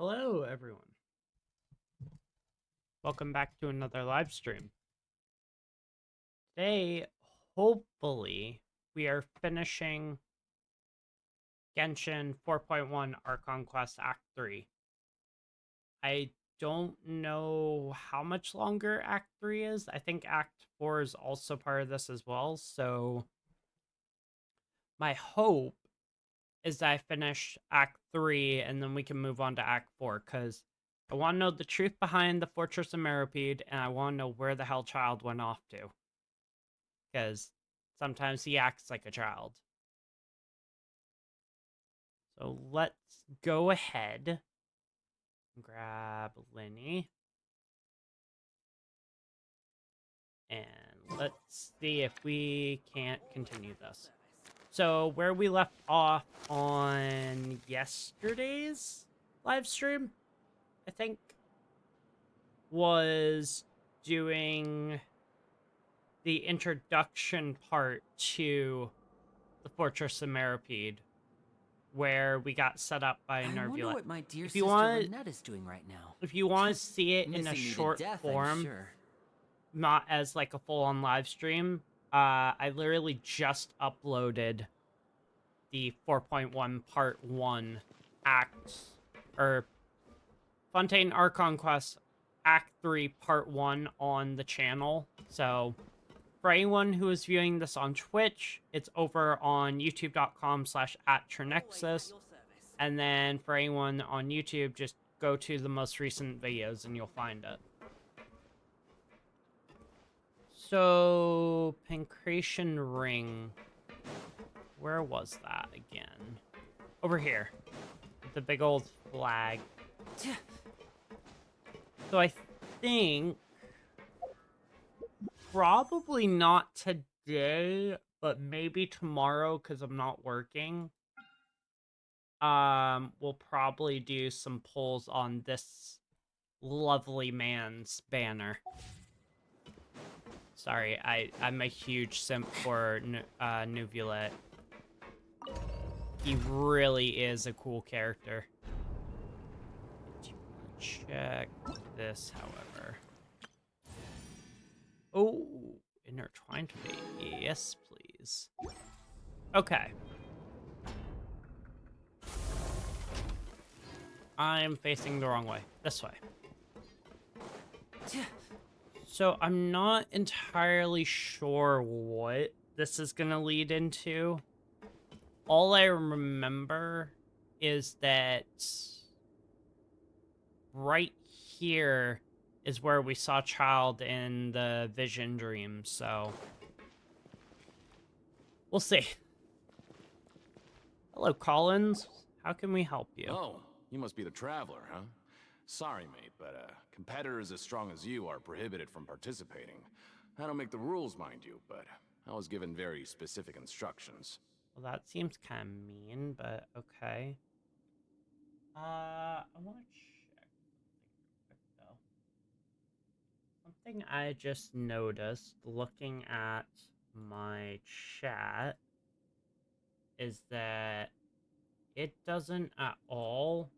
Hello, everyone. Welcome back to another live stream. Today, hopefully, we are finishing Genshin 4.1 Archon Quest Act 3. I don't know how much longer Act 3 is. I think Act 4 is also part of this as well, so my hope is that I finish Act 3 and then we can move on to Act 4, because I want to know the truth behind the Fortress of Meropide, and I want to know where the hell Child went off to. Because sometimes he acts like a child. So let's go ahead and grab Lenny. And let's see if we can't continue this. So where we left off on yesterday's live stream, I think, was doing the introduction part to the Fortress of Meropide, where we got set up by I wonder Nervula. what my dear If you sister want, Lynette is doing right now. if you want to see it in a Missing me to short death, I'm form, sure. not as like a full-on live stream, I literally just uploaded the 4.1 Part 1 Act, or Fontaine Archon Quest Act 3 Part 1 on the channel. So for anyone who is viewing this on Twitch, it's over on youtube.com/@Trinexus. And then for anyone on YouTube, just go to the most recent videos and you'll find it. So, Pancration Ring. Where was that again? Over here. The big old flag. So I think probably not today, but maybe tomorrow because I'm not working. We'll probably do some polls on this lovely man's banner. Sorry, I'm a huge simp for Nuvulet. He really is a cool character. Check this, however. Oh, intertwined fate. Yes, please. Okay. I'm facing the wrong way. This way. So I'm not entirely sure what this is going to lead into. All I remember is that right here is where we saw Child in the vision dream, so we'll see. Hello, Collins. How can we help you? Oh, you must be the traveler, huh? Sorry, mate, but competitors as strong as you are prohibited from participating. I don't make the rules, mind you, but I was given very specific instructions. Well, that seems kind of mean, but okay. I want to check something quick, though. Something I just noticed looking at my chat is that it doesn't at all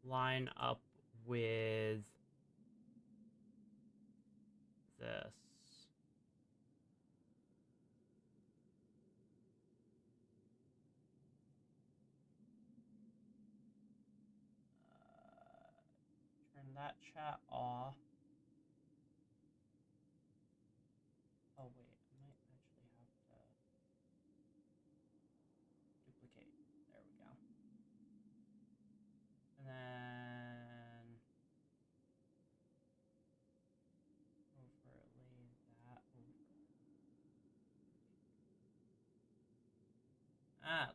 line up with this. Turn that chat off. Oh wait, I might actually have to duplicate. There we go. And then overlay that over. I don't know.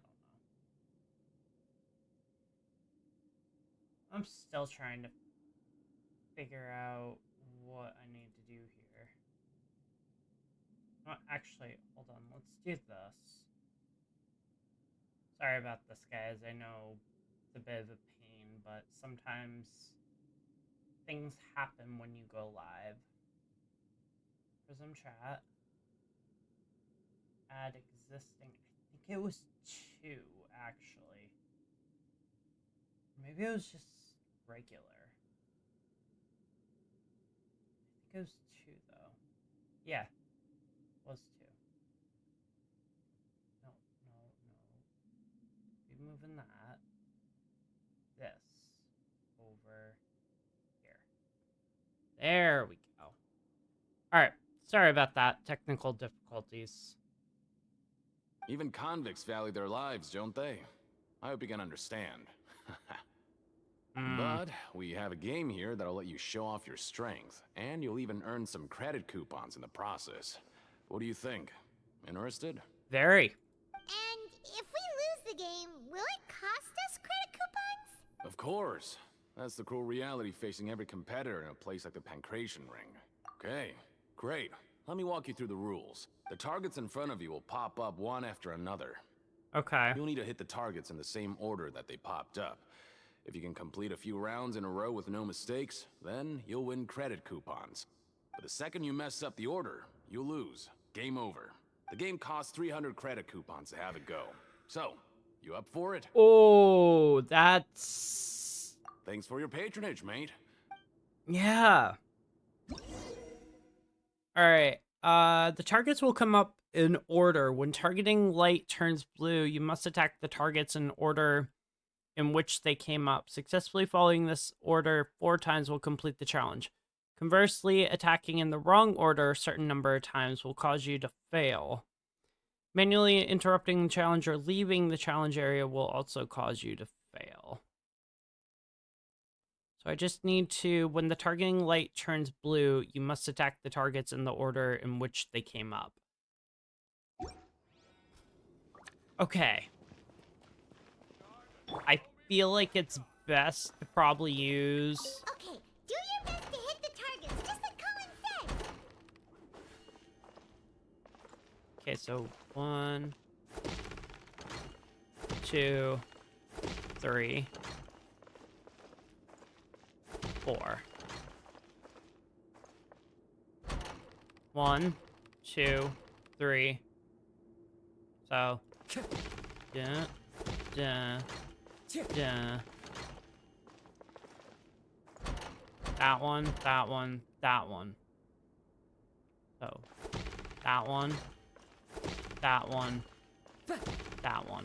I'm still trying to figure out what I need to do here. Actually, hold on. Let's do this. Sorry about this, guys. I know it's a bit of a pain, but sometimes things happen when you go live. Prism chat. Add existing. I think it was 2, actually. Maybe it was just regular. I think it was 2, though. Yeah, it was 2. No, no, no. Be moving that. This. Over here. There we go. Alright, sorry about that. Technical difficulties. Even convicts value their lives, don't they? I hope you can understand. But we have a game here that'll let you show off your strength, and you'll even earn some credit coupons in the process. What do you think? Interested? Very. And if we lose the game, will it cost us credit coupons? Of course. That's the cruel reality facing every competitor in a place like the Pancration Ring. Okay, great. Let me walk you through the rules. The targets in front of you will pop up one after another. Okay. You'll need to hit the targets in the same order that they popped up. If you can complete a few rounds in a row with no mistakes, then you'll win credit coupons. But the second you mess up the order, you'll lose. Game over. The game costs 300 credit coupons to have it go. So, you up for it? Oh, that's... Thanks for your patronage, mate. Yeah. Alright, the targets will come up in order. When targeting light turns blue, you must attack the targets in order in which they came up. Successfully following this order 4 times will complete the challenge. Conversely, attacking in the wrong order a certain number of times will cause you to fail. Manually interrupting the challenge or leaving the challenge area will also cause you to fail. So I just need to, when the targeting light turns blue, you must attack the targets in the order in which they came up. Okay. I feel like it's best to probably use... Okay, do your best to hit the targets, just like Colin said. Okay, so 1, 2, 3, 4. 1, 2, 3. So, yeah, yeah, yeah. That one, that one, that one. So, that one, that one, that one.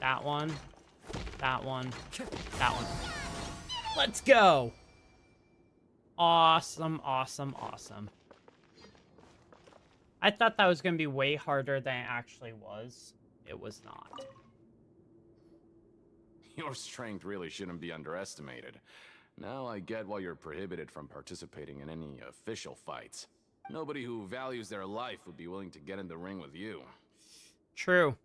That one, that one, that one. Let's go! Awesome, awesome, awesome. I thought that was going to be way harder than it actually was. It was not. Your strength really shouldn't be underestimated. Now I get why you're prohibited from participating in any official fights. Nobody who values their life would be willing to get in the ring with you. True.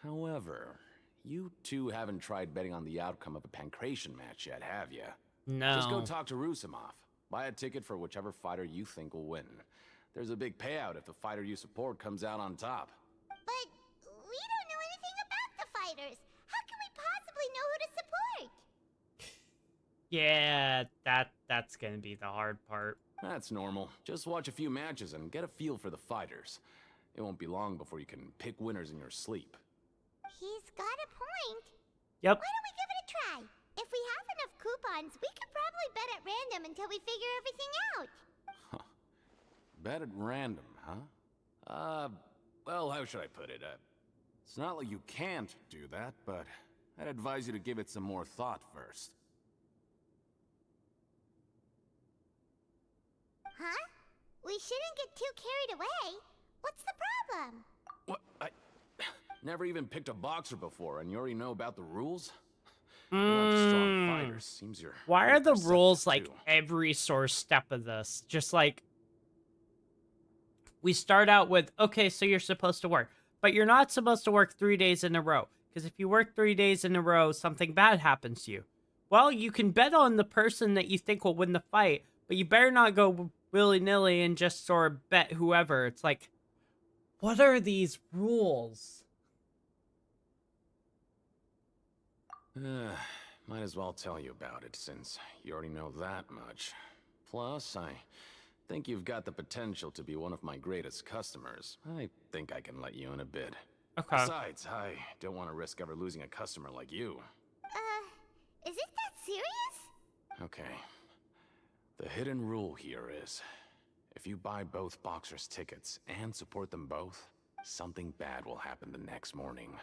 However, you two haven't tried betting on the outcome of a Pancration match yet, have you? No. Just go talk to Rusimov. Buy a ticket for whichever fighter you think will win. There's a big payout if the fighter you support comes out on top. But we don't know anything about the fighters. How can we possibly know who to support? Yeah, that's gonna be the hard part. That's normal. Just watch a few matches and get a feel for the fighters. It won't be long before you can pick winners in your sleep. He's got a point. Yep. Why don't we give it a try? If we have enough coupons, we could probably bet at random until we figure everything out. Bet at random, huh? Well, how should I put it? It's not like you can't do that, but I'd advise you to give it some more thought first. Huh? We shouldn't get too carried away. What's the problem? What? I never even picked a boxer before, and you already know about the rules? You're not strong fighters. Seems you're Why pretty are the rules perceptive, like too. every source step of this? Just like, we start out with, okay, so you're supposed to work, but you're not supposed to work 3 days in a row. Because if you work 3 days in a row, something bad happens to you. Well, you can bet on the person that you think will win the fight, but you better not go willy-nilly and just sort of bet whoever. It's like, what are these rules? Might as well tell you about it, since you already know that much. Plus, I think you've got the potential to be one of my greatest customers, I think I can let you in a bid. Okay. Besides, I don't want to risk ever losing a customer like you. Is it that serious? Okay. The hidden rule here is, if you buy both boxers' tickets and support them both, something bad will happen the next morning.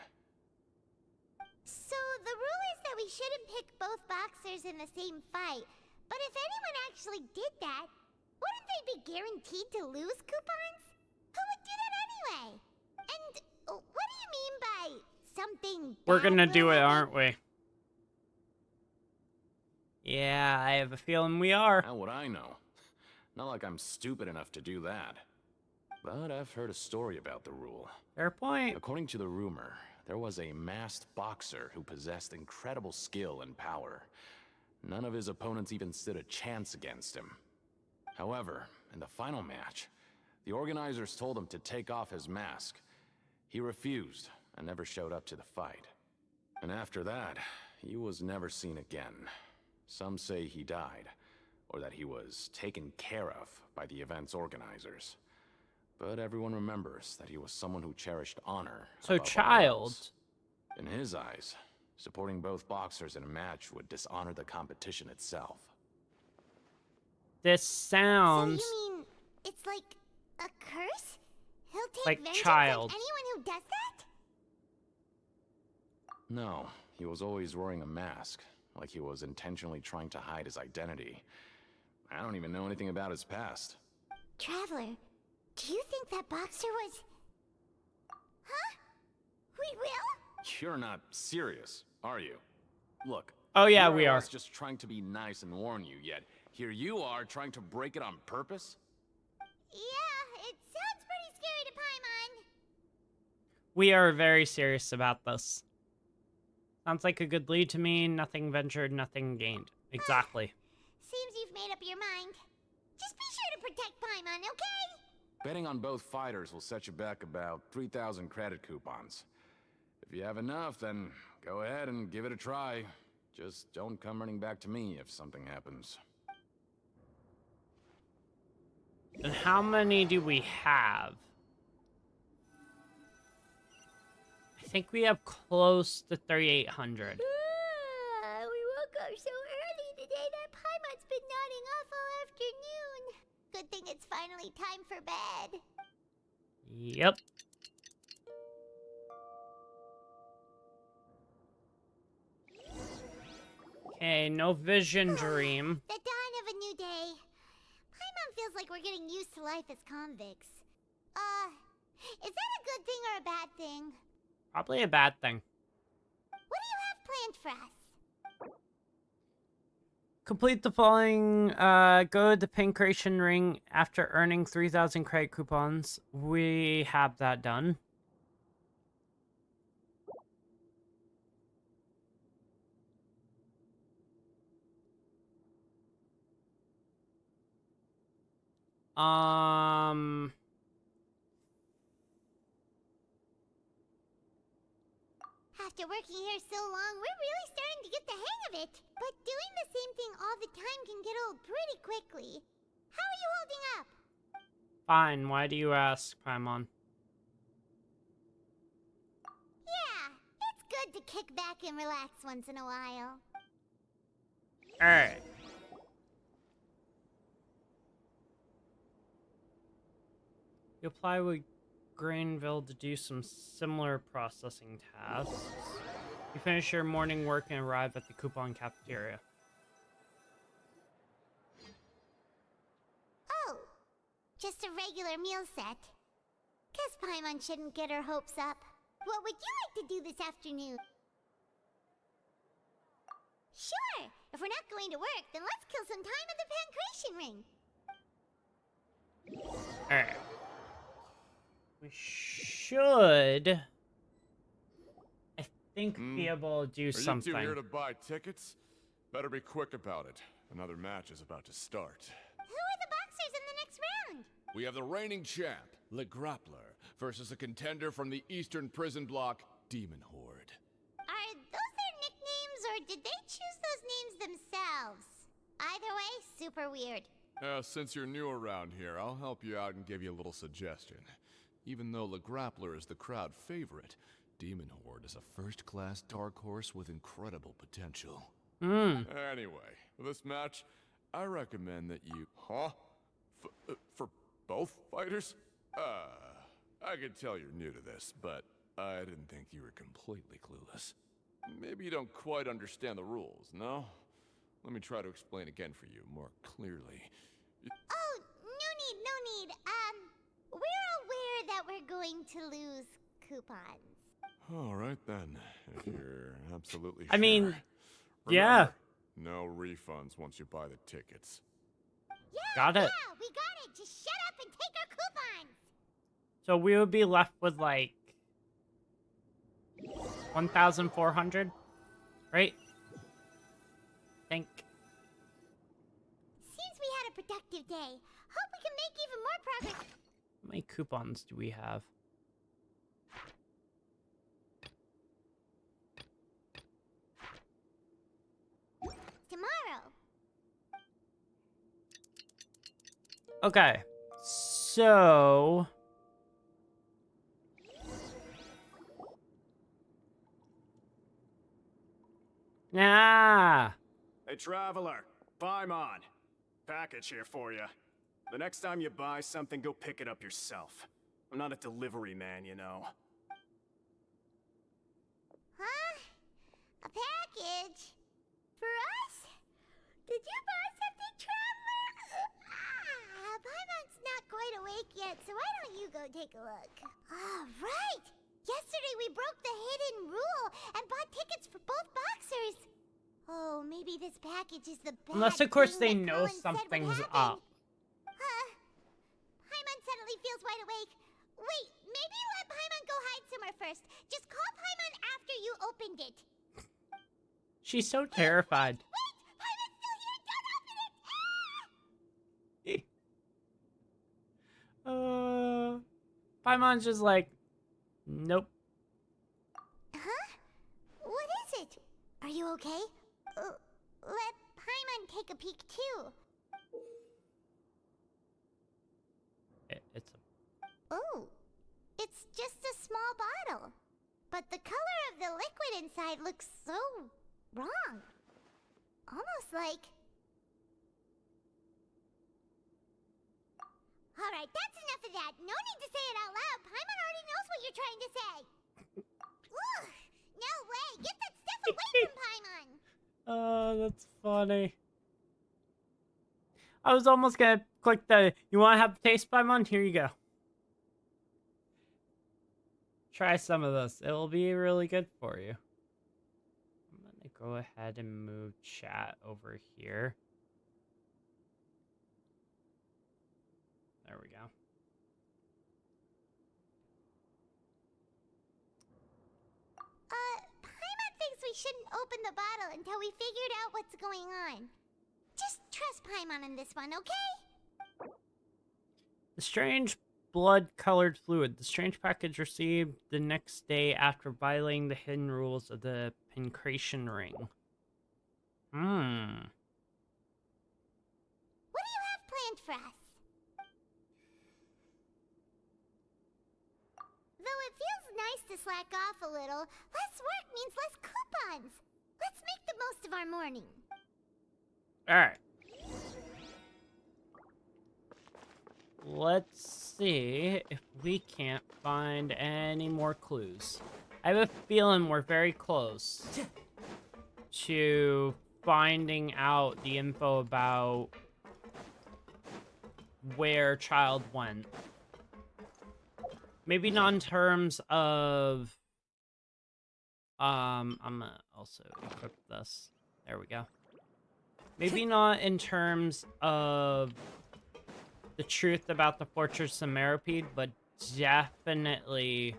So the rule is that we shouldn't pick both boxers in the same fight. But if anyone actually did that, wouldn't they be guaranteed to lose coupons? Who would do that anyway? And what do you mean by something We're bad gonna will do it, happen? aren't we? Yeah, I have a feeling we are. How would I know? Not like I'm stupid enough to do that. But I've heard a story about the rule. Fair point. According to the rumor, there was a masked boxer who possessed incredible skill and power. None of his opponents even stood a chance against him. However, in the final match, the organizers told him to take off his mask. He refused and never showed up to the fight. And after that, he was never seen again. Some say he died, or that he was taken care of by the event's organizers. But everyone remembers that he was someone who cherished honor. So, above all child. else. In his eyes, supporting both boxers in a match would dishonor the competition itself. This So sounds you mean it's like a curse? He'll take like vengeance child. on anyone who does that? No, he was always wearing a mask, like he was intentionally trying to hide his identity. I don't even know anything about his past. Traveler, do you think that boxer was... Huh? We will? You're not serious, are you? Look. Oh, yeah, here we I are. was just trying to be nice and warn you, yet here you are trying to break it on purpose? Yeah, it sounds pretty scary to Paimon. We are very serious about this. Sounds like a good lead to me. Nothing ventured, nothing gained. Exactly. Seems you've made up your mind. Just be sure to protect Paimon, okay? Betting on both fighters will set you back about 3,000 credit coupons. If you have enough, then go ahead and give it a try. Just don't come running back to me if something happens. And how many do we have? I think we have close to 3,800. We woke up so early today that Paimon's been nodding off all afternoon. Good thing it's finally time for bed. Yep. Okay, no vision dream. The dawn of a new day. Paimon feels like we're getting used to life as convicts. Is that a good thing or a bad thing? Probably a bad thing. What do you have planned for us? Complete the following, go to the Pancration Ring after earning 3,000 credit coupons. We have that done. After working here so long, we're really starting to get the hang of it. But doing the same thing all the time can get old pretty quickly. How are you holding up? Fine, why do you ask, Paimon? Yeah, it's good to kick back and relax once in a while. Alright. You apply with Grainville to do some similar processing tasks. You finish your morning work and arrive at the coupon cafeteria. Oh, just a regular meal set. Guess Paimon shouldn't get her hopes up. What would you like to do this afternoon? Sure! If we're not going to work, then let's kill some time at the Pancration Ring. Alright. We should, I think, be able to do something. Are you two here to buy tickets? Better be quick about it. Another match is about to start. Who are the boxers in the next round? We have the reigning champ, Le Grappler, versus a contender from the Eastern Prison Block, Demon Horde. Are those their nicknames, or did they choose those names themselves? Either way, super weird. Since you're new around here, I'll help you out and give you a little suggestion. Even though the Grappler is the crowd favorite, Demon Horde is a first-class dark horse with incredible potential. Anyway, for this match, I recommend that you... Huh? For both fighters? I can tell you're new to this, but I didn't think you were completely clueless. Maybe you don't quite understand the rules, no? Let me try to explain again for you more clearly. Oh, no need. We're aware that we're going to lose coupons. All right then, if you're absolutely I mean, sure. yeah. Remember, no refunds once you buy the tickets. Yeah, Got it. Yeah, we got it. Just shut up and take our coupons. So we would be left with like 1,400, right? Think. Seems we had a productive day. Hope we can make even more progress. How many coupons do we have? Tomorrow. Okay, so nah. Hey, traveler, Paimon. Package here for you. The next time you buy something, go pick it up yourself. I'm not a delivery man, you know. Huh? A package? For us? Did you buy something, traveler? Paimon's not quite awake yet, so why don't you go take a look? All right! Yesterday we broke the hidden rule and bought tickets for both boxers. Oh, maybe this package is the bad Unless, of course, they thing that know Colin said would something's happen. up. Paimon suddenly feels wide awake. Wait, maybe let Paimon go hide somewhere first. Just call Paimon after you opened it. She's so terrified. Wait! Paimon's still here! Don't open it! Paimon's just like, nope. Huh? What is it? Are you okay? Let Paimon take a peek too. It's a... Oh, it's just a small bottle. But the color of the liquid inside looks so wrong. Almost like... Alright, that's enough of that. No need to say it out loud. Paimon already knows what you're trying to say. Ugh, no way. Get that stuff away from Paimon. That's funny. I was almost gonna click the, you want to have the taste Paimon? Here you go. Try some of this. It will be really good for you. I'm gonna go ahead and move chat over here. There we go. Paimon thinks we shouldn't open the bottle until we figured out what's going on. Just trust Paimon on this one, okay? The strange blood-colored fluid. The strange package received the next day after violating the hidden rules of the Pancration Ring. What do you have planned for us? Though it feels nice to slack off a little, less work means less coupons. Let's make the most of our morning. Alright. Let's see if we can't find any more clues. I have a feeling we're very close to finding out the info about where Child went. Maybe not in terms of... I'm gonna also equip this. There we go. Maybe not in terms of the truth about the Fortress of Meropide, but definitely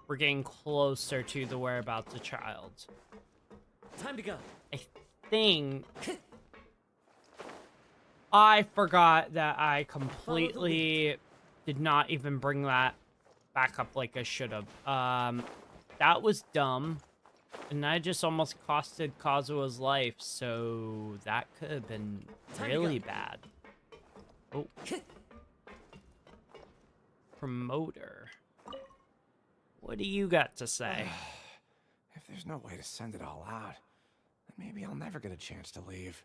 we're getting closer to the whereabouts of Child. Time to go. I think I forgot that I completely did not even bring that back up like I should have. That was dumb. And I just almost costed Kazua's life, so that could have been really bad. Oh. Promoter. What do you got to say? If there's no way to send it all out, then maybe I'll never get a chance to leave.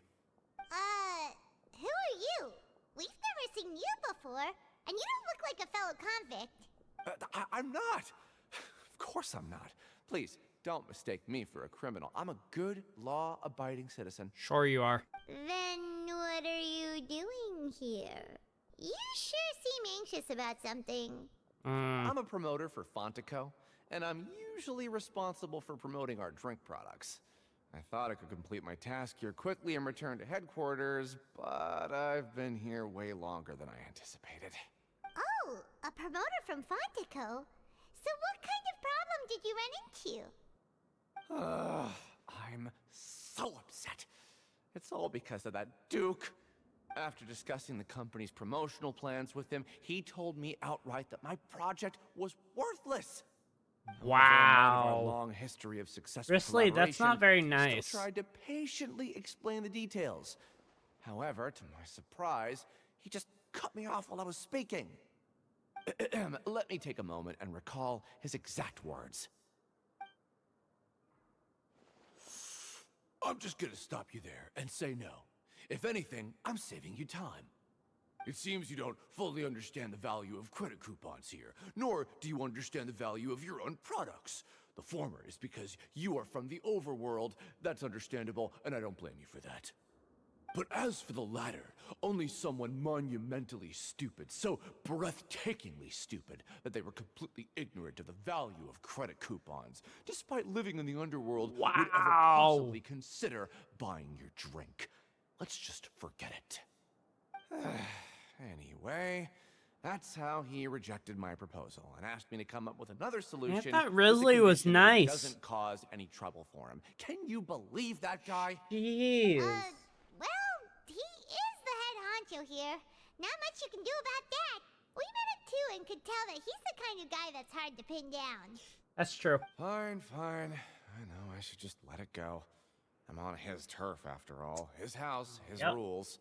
Who are you? We've never seen you before, and you don't look like a fellow convict. I'm not. Of course I'm not. Please, don't mistake me for a criminal. I'm a good, law-abiding citizen. Sure you are. Then what are you doing here? You sure seem anxious about something. I'm a promoter for Fontico, and I'm usually responsible for promoting our drink products. I thought I could complete my task here quickly and return to headquarters, but I've been here way longer than I anticipated. Oh, a promoter from Fontico? So what kind of problem did you run into? I'm so upset. It's all because of that Duke. After discussing the company's promotional plans with him, he told me outright that my project was worthless. However, in light of our Wow. long history of successful Grizzly, that's not collaboration, very I nice. still tried to patiently explain the details. However, to my surprise, he just cut me off while I was speaking. Let me take a moment and recall his exact words. I'm just gonna stop you there and say no. If anything, I'm saving you time. It seems you don't fully understand the value of credit coupons here, nor do you understand the value of your own products. The former is because you are from the overworld. That's understandable, and I don't blame you for that. But as for the latter, only someone monumentally stupid, so breathtakingly stupid, that they were completely ignorant of the value of credit coupons, despite living in the underworld, would ever Wow. possibly consider buying your drink. Let's just forget it. Anyway, that's how he rejected my proposal and asked me to come up with another solution. thought with the Risley was condition that it nice. doesn't cause any trouble for him. Can you believe that guy? Jeez. Well, he is the head honcho here. Not much you can do about that. We met him too and could tell that he's the kind of guy that's hard to pin down. That's true. Fine, fine. I know I should just let it go. I'm on his turf after all. His house, his Yep. rules.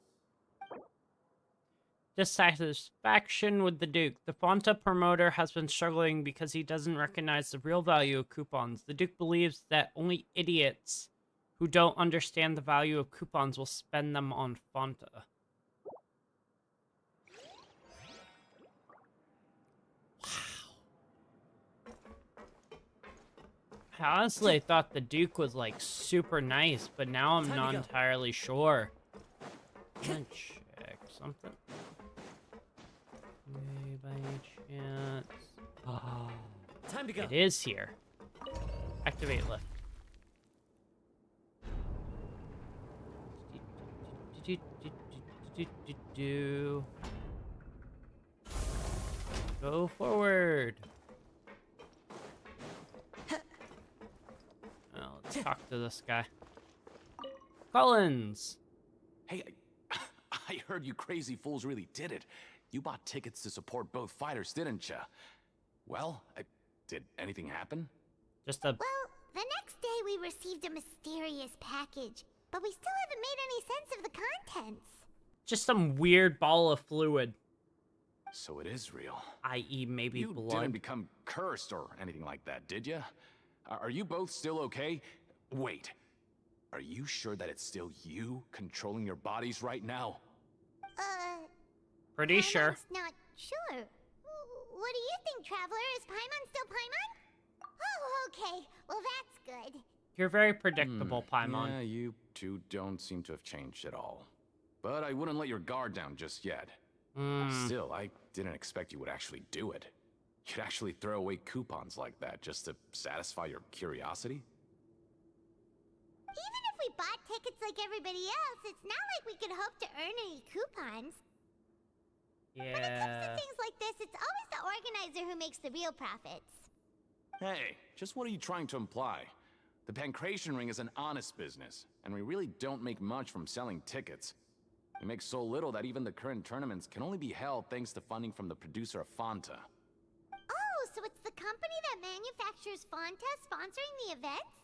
Dissatisfaction with the Duke. The Fonta promoter has been struggling because he doesn't recognize the real value of coupons. The Duke believes that only idiots who don't understand the value of coupons will spend them on Fonta. I honestly thought the Duke was like super nice, but now I'm Time to not go. entirely sure. I'm gonna check something. Hey, by any chance? Oh, Time to go. it is here. Activate lift. Go forward. Well, let's talk to this guy. Collins. Hey, I heard you crazy fools really did it. You bought tickets to support both fighters, didn't ya? Well, did anything happen? Just a Well, the next day we received a mysterious package, but we still haven't made any sense of the contents. just some weird ball of fluid, So it is real. i.e. maybe You didn't blood. become cursed or anything like that, did ya? Are you both still okay? Wait. Are you sure that it's still you controlling your bodies right now? Pretty sure. Paimon's not sure. What do you think, Traveler? Is Paimon still Paimon? Oh, okay. Well, that's good. You're very predictable, Paimon. Yeah, you two don't seem to have changed at all. But I wouldn't let your guard down just yet. Still, I didn't expect you would actually do it. You'd actually throw away coupons like that just to satisfy your curiosity? Even if we bought tickets like everybody else, it's not like we could hope to earn any coupons. When it comes Yeah. to things like this, it's always the organizer who makes the real profits. Hey, just what are you trying to imply? The Pancration Ring is an honest business, and we really don't make much from selling tickets. We make so little that even the current tournaments can only be held thanks to funding from the producer of Fanta. Oh, so it's the company that manufactures Fanta sponsoring the events?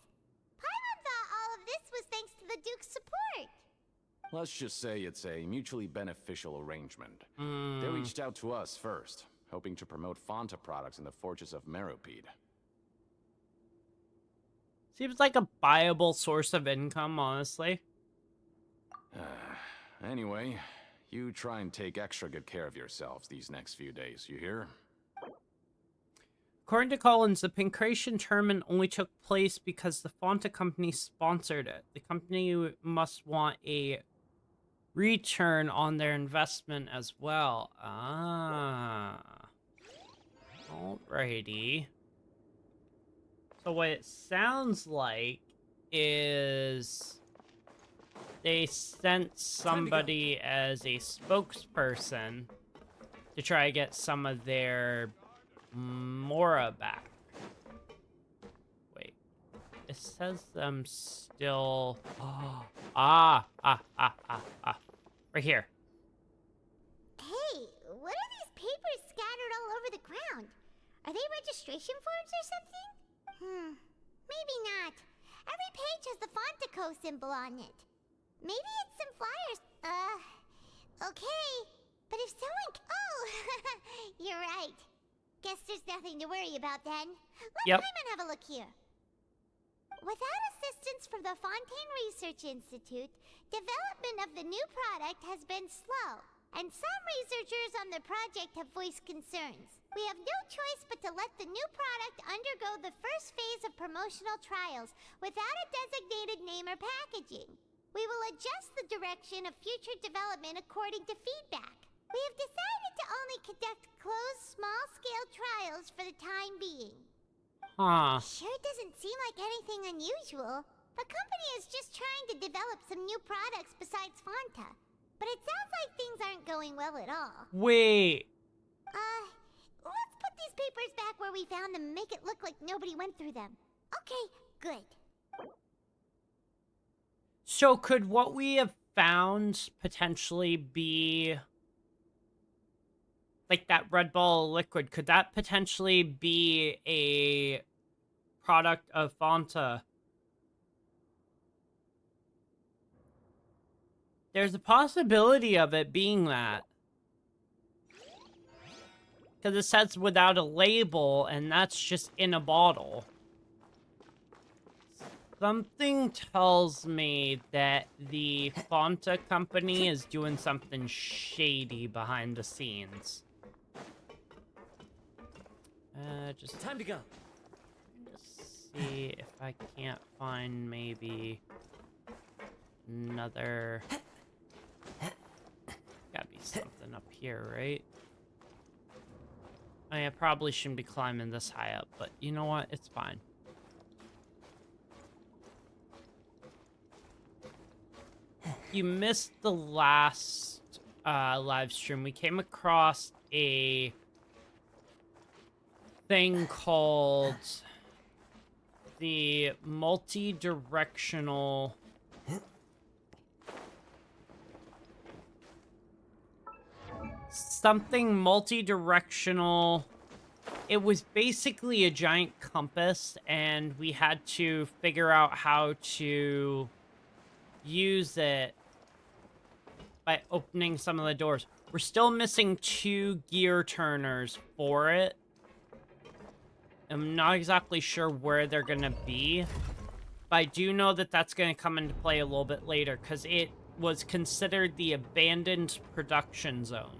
Paimon thought all of this was thanks to the Duke's support. let's just say it's a mutually beneficial arrangement. They Hmm. reached out to us first, hoping to promote Fonta products in the Fortress of Meropide. Seems like a viable source of income, honestly. Anyway, you try and take extra good care of yourselves these next few days, you hear? According to Collins, the Pancration tournament only took place because the Fonta company sponsored it. The company must want a return on their investment as well. Ah. Alrighty. So what it sounds like is they sent somebody as a spokesperson to try to get some of their Mora back. Wait. It says them still... Right here. Hey, what are these papers scattered all over the ground? Are they registration forms or something? Maybe not. Every page has the Fontico symbol on it. Maybe it's some flyers. Okay. But if someone... Oh, you're right. Guess there's nothing to worry about then. Let Yep. Paimon have a look here. Without assistance from the Fontaine Research Institute, development of the new product has been slow, and some researchers on the project have voiced concerns. We have no choice but to let the new product undergo the first phase of promotional trials without a designated name or packaging. We will adjust the direction of future development according to feedback. We have decided to only conduct closed, small-scale trials for the time being. Huh. Sure doesn't seem like anything unusual. The company is just trying to develop some new products besides Fonta. But it sounds like things aren't going well at all. Wait. Let's put these papers back where we found them and make it look like nobody went through them. Okay, good. So could what we have found potentially be... like that red ball of liquid, could that potentially be a product of Fonta? There's a possibility of it being that. Because it says without a label, and that's just in a bottle. Something tells me that the Fonta company is doing something shady behind the scenes. Just Time to go. see if I can't find maybe another... Gotta be something up here, right? I probably shouldn't be climbing this high up, but you know what? It's fine. You missed the last live stream. We came across a thing called the multi-directional something multi-directional. It was basically a giant compass, and we had to figure out how to use it by opening some of the doors. We're still missing 2 gear turners for it. I'm not exactly sure where they're gonna be, but I do know that that's gonna come into play a little bit later, because it was considered the abandoned production zone.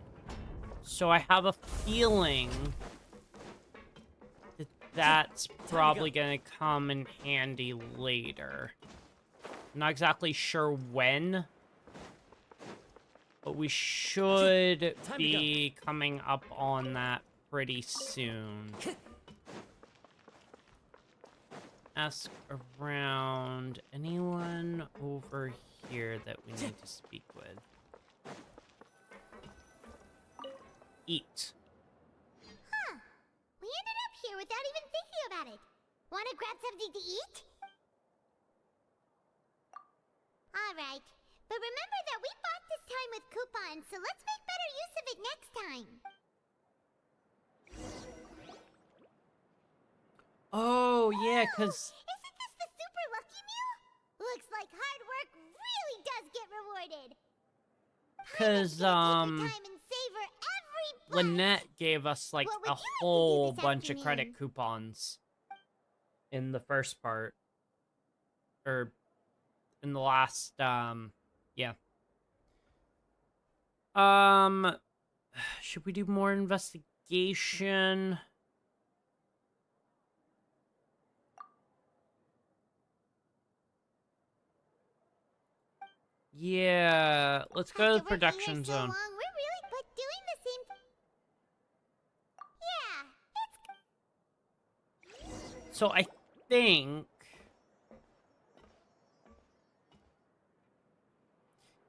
So I have a feeling that that's probably gonna come in handy later. I'm not exactly sure when, but we should be coming up on that pretty soon. Ask around anyone over here that we need to speak with. Eat. Huh. We ended up here without even thinking about it. Wanna grab something to eat? Alright. But remember that we bought this time with coupons, so let's make better use of it next time. Oh, yeah, because... Isn't this the super lucky meal? Looks like hard work really does get rewarded. because Take your time and savor every bite. Lynette gave us like What would a you like to do whole this bunch of credit afternoon? coupons in the first part, or in the last yeah. Should we do more investigation? Yeah, let's go to the After working here production so zone. long, we're really but doing the same. Yeah, So I think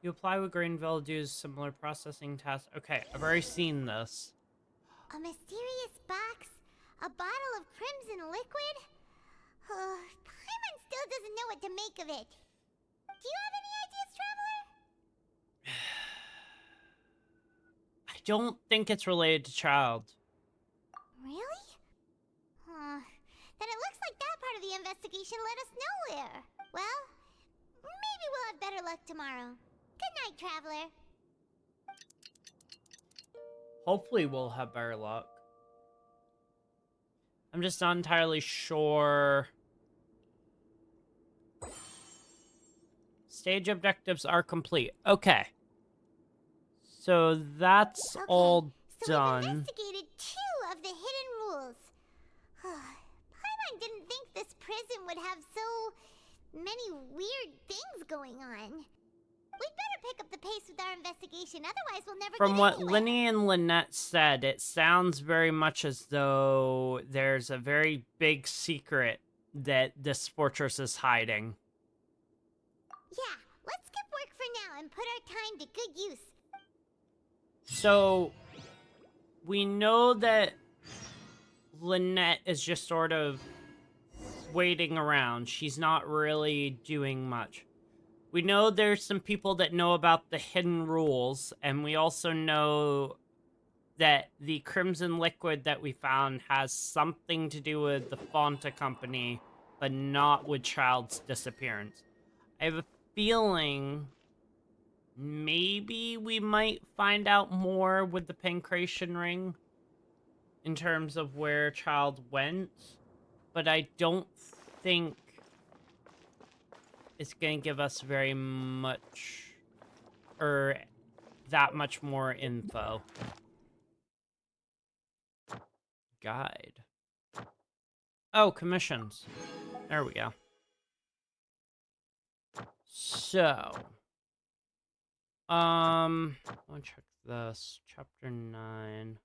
you apply with Greenville, do similar processing tasks. Okay, I've already seen this. a mysterious box, a bottle of crimson liquid. Paimon still doesn't know what to make of it. Do you have any ideas, Traveler? I don't think it's related to Child. Really? Then it looks like that part of the investigation led us nowhere. Well, maybe we'll have better luck tomorrow. Good night, Traveler. Hopefully we'll have better luck. I'm just not entirely sure. Stage objectives are complete. Okay. So that's all So done. we've investigated 2 of the hidden rules. Paimon didn't think this prison would have so many weird things going on. We'd better pick up the pace with our investigation, otherwise we'll never From get what anywhere. Linny and Lynette said, it sounds very much as though there's a very big secret that this fortress is hiding. Yeah, let's skip work for now and put our time to good use. So, we know that Lynette is just sort of waiting around. She's not really doing much. We know there's some people that know about the hidden rules, and we also know that the crimson liquid that we found has something to do with the Fonta company, but not with Child's disappearance. I have a feeling maybe we might find out more with the Pancration ring in terms of where Child went, but I don't think it's going to give us very much, or that much more info. Guide. Oh, commissions. There we go. So, I want to check this. Chapter 9.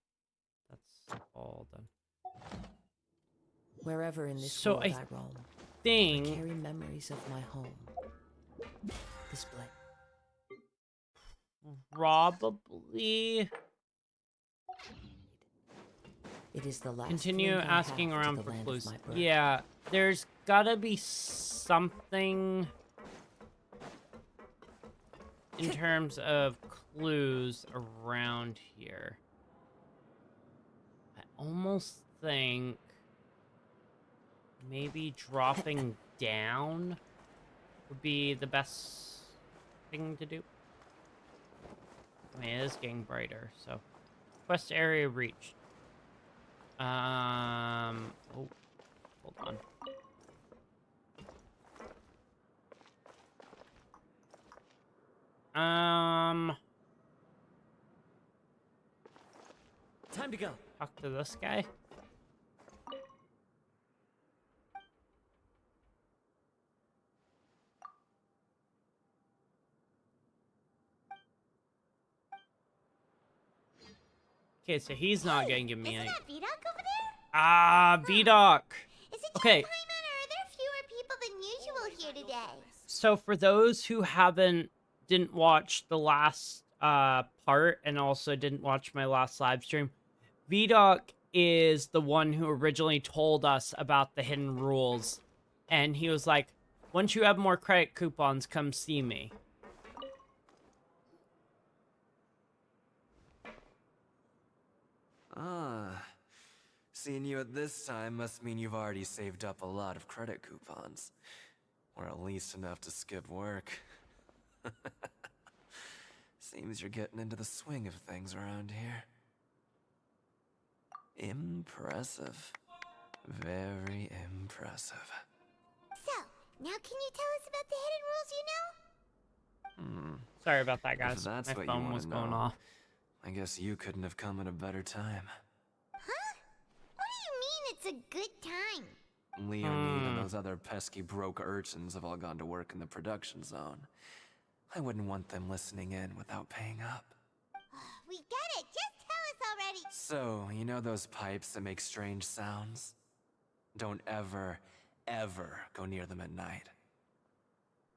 That's all done. Wherever in this So world I I roam, I think carry memories of my home. This place. probably It is the last continue link I asking have to around the for land of clues. my birth. Yeah, there's gotta be something in terms of clues around here. I almost think maybe dropping down would be the best thing to do. I mean, it is getting brighter, so. Quest area reached. Oh, hold on. Time to go. Talk to this guy. Okay, so he's not gonna give me Isn't any. that Vidocq over there? Ah, Vidocq. Is it Okay. just Paimon, or are there fewer people than usual here today? So for those who didn't watch the last part and also didn't watch my last live stream, Vidocq is the one who originally told us about the hidden rules, and he was like, once you have more credit coupons, come see me. Ah, seeing you at this time must mean you've already saved up a lot of credit coupons. Or at least enough to skip work. Seems you're getting into the swing of things around here. Impressive. Very impressive. So, now can you tell us about the hidden rules you know? Sorry about that, If guys. that's My what you phone want was to going know, off. I guess you couldn't have come at a better time. Huh? What do you mean it's a good time? Leonid and those other pesky broke urchins have all gone to work in the production zone. I wouldn't want them listening in without paying up. We get it. Just tell us already. So, you know those pipes that make strange sounds? Don't ever, ever go near them at night.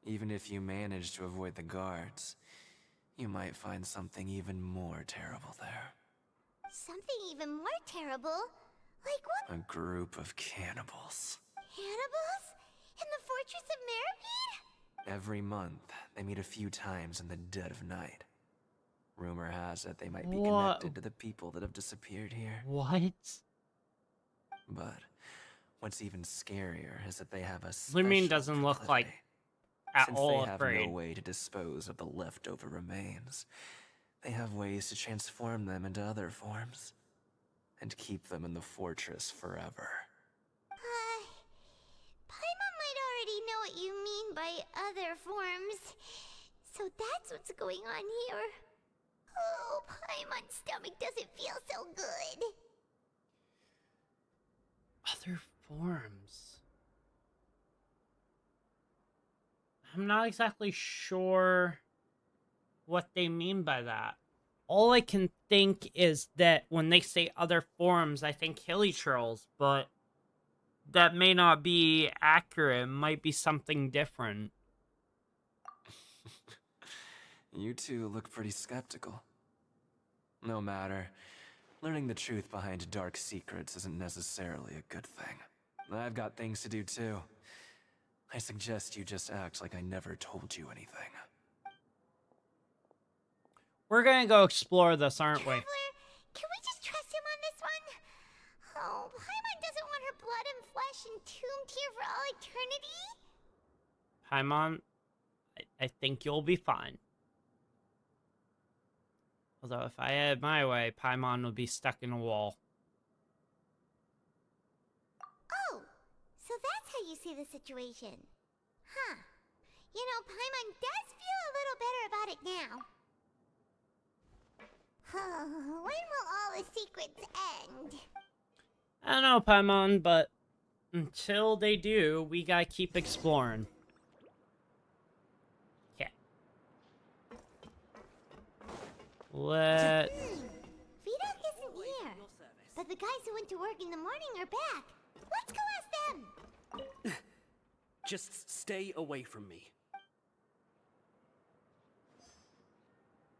Even if you manage to avoid the guards, you might find something even more terrible there. Something even more terrible? Like what? A group of cannibals. Cannibals? In the Fortress of Meripede? Every month, they meet a few times in the dead of night. Rumor has it they might be What? connected to the people that have disappeared here. What? But what's even scarier is that they have a Lumin special doesn't look like proclivity. at Since all they have afraid. no way to dispose of the leftover remains, they have ways to transform them into other forms and keep them in the fortress forever. Paimon might already know what you mean by other forms. So that's what's going on here. Oh, Paimon's stomach doesn't feel so good. Other forms. I'm not exactly sure what they mean by that. All I can think is that when they say other forms, I think hilly trolls, but that may not be accurate. It might be something different. You two look pretty skeptical. No matter. Learning the truth behind dark secrets isn't necessarily a good thing. I've got things to do too. I suggest you just act like I never told you anything. We're gonna go explore this, aren't we? Traveler, can we just trust him on this one? Oh, Paimon doesn't want her blood and flesh entombed here for all eternity. Paimon, I think you'll be fine. Although if I had my way, Paimon would be stuck in a wall. Oh, so that's how you see the situation. Huh. You know, Paimon does feel a little better about it now. When will all the secrets end? I don't know, Paimon, but until they do, we gotta keep exploring. Okay. Vidok isn't here. But the guys who went to work in the morning are back. Let's go ask them. Just stay away from me.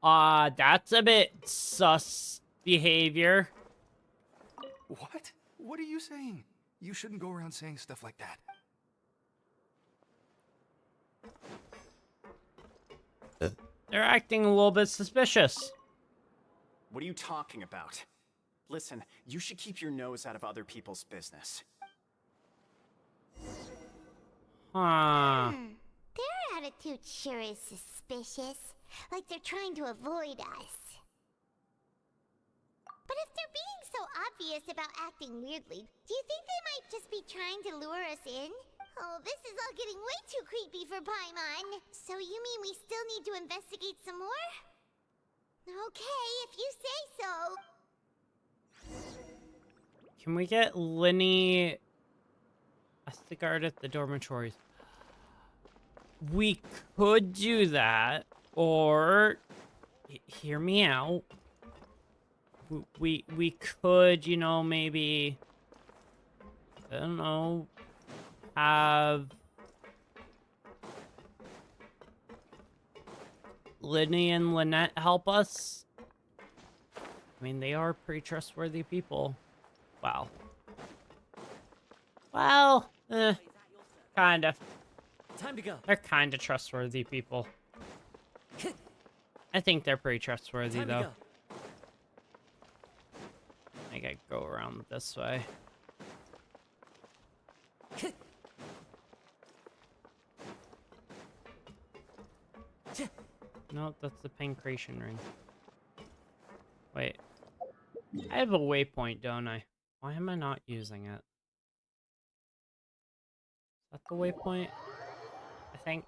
That's a bit sus behavior. What? What are you saying? You shouldn't go around saying stuff like that. They're acting a little bit suspicious. What are you talking about? Listen, you should keep your nose out of other people's business. Huh. Their attitude sure is suspicious. Like they're trying to avoid us. But if they're being so obvious about acting weirdly, do you think they might just be trying to lure us in? Oh, this is all getting way too creepy for Paimon. So you mean we still need to investigate some more? Okay, if you say so. Can we get Linny as the guard at the dormitories? We could do that, or hear me out. We could, you know, maybe, I don't know, have Linny and Lynette help us. I mean, they are pretty trustworthy people. Wow. Well, kind of. Time to go. They're kind of trustworthy people. I think they're pretty trustworthy, Time to though. go. I gotta go around this way. No, No, that's the pancreation ring. Wait. I have a waypoint, don't I? Why am I not using it? Is that the waypoint? I think.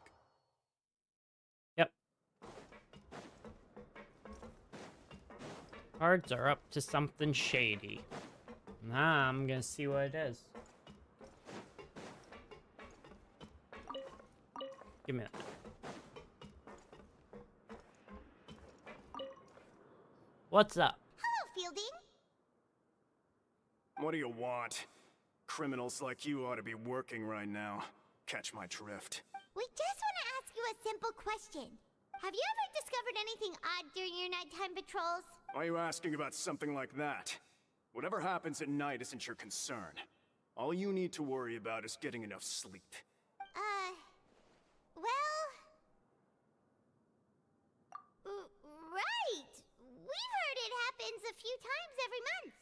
Yep. Cards are up to something shady. Nah, I'm gonna see what it is. Give me that. What's up? Hello, Fielding. What do you want? Criminals like you ought to be working right now. Catch my drift. We just want to ask you a simple question. Have you ever discovered anything odd during your nighttime patrols? Why are you asking about something like that? Whatever happens at night isn't your concern. All you need to worry about is getting enough sleep. Well... right! We've heard it happens a few times every month.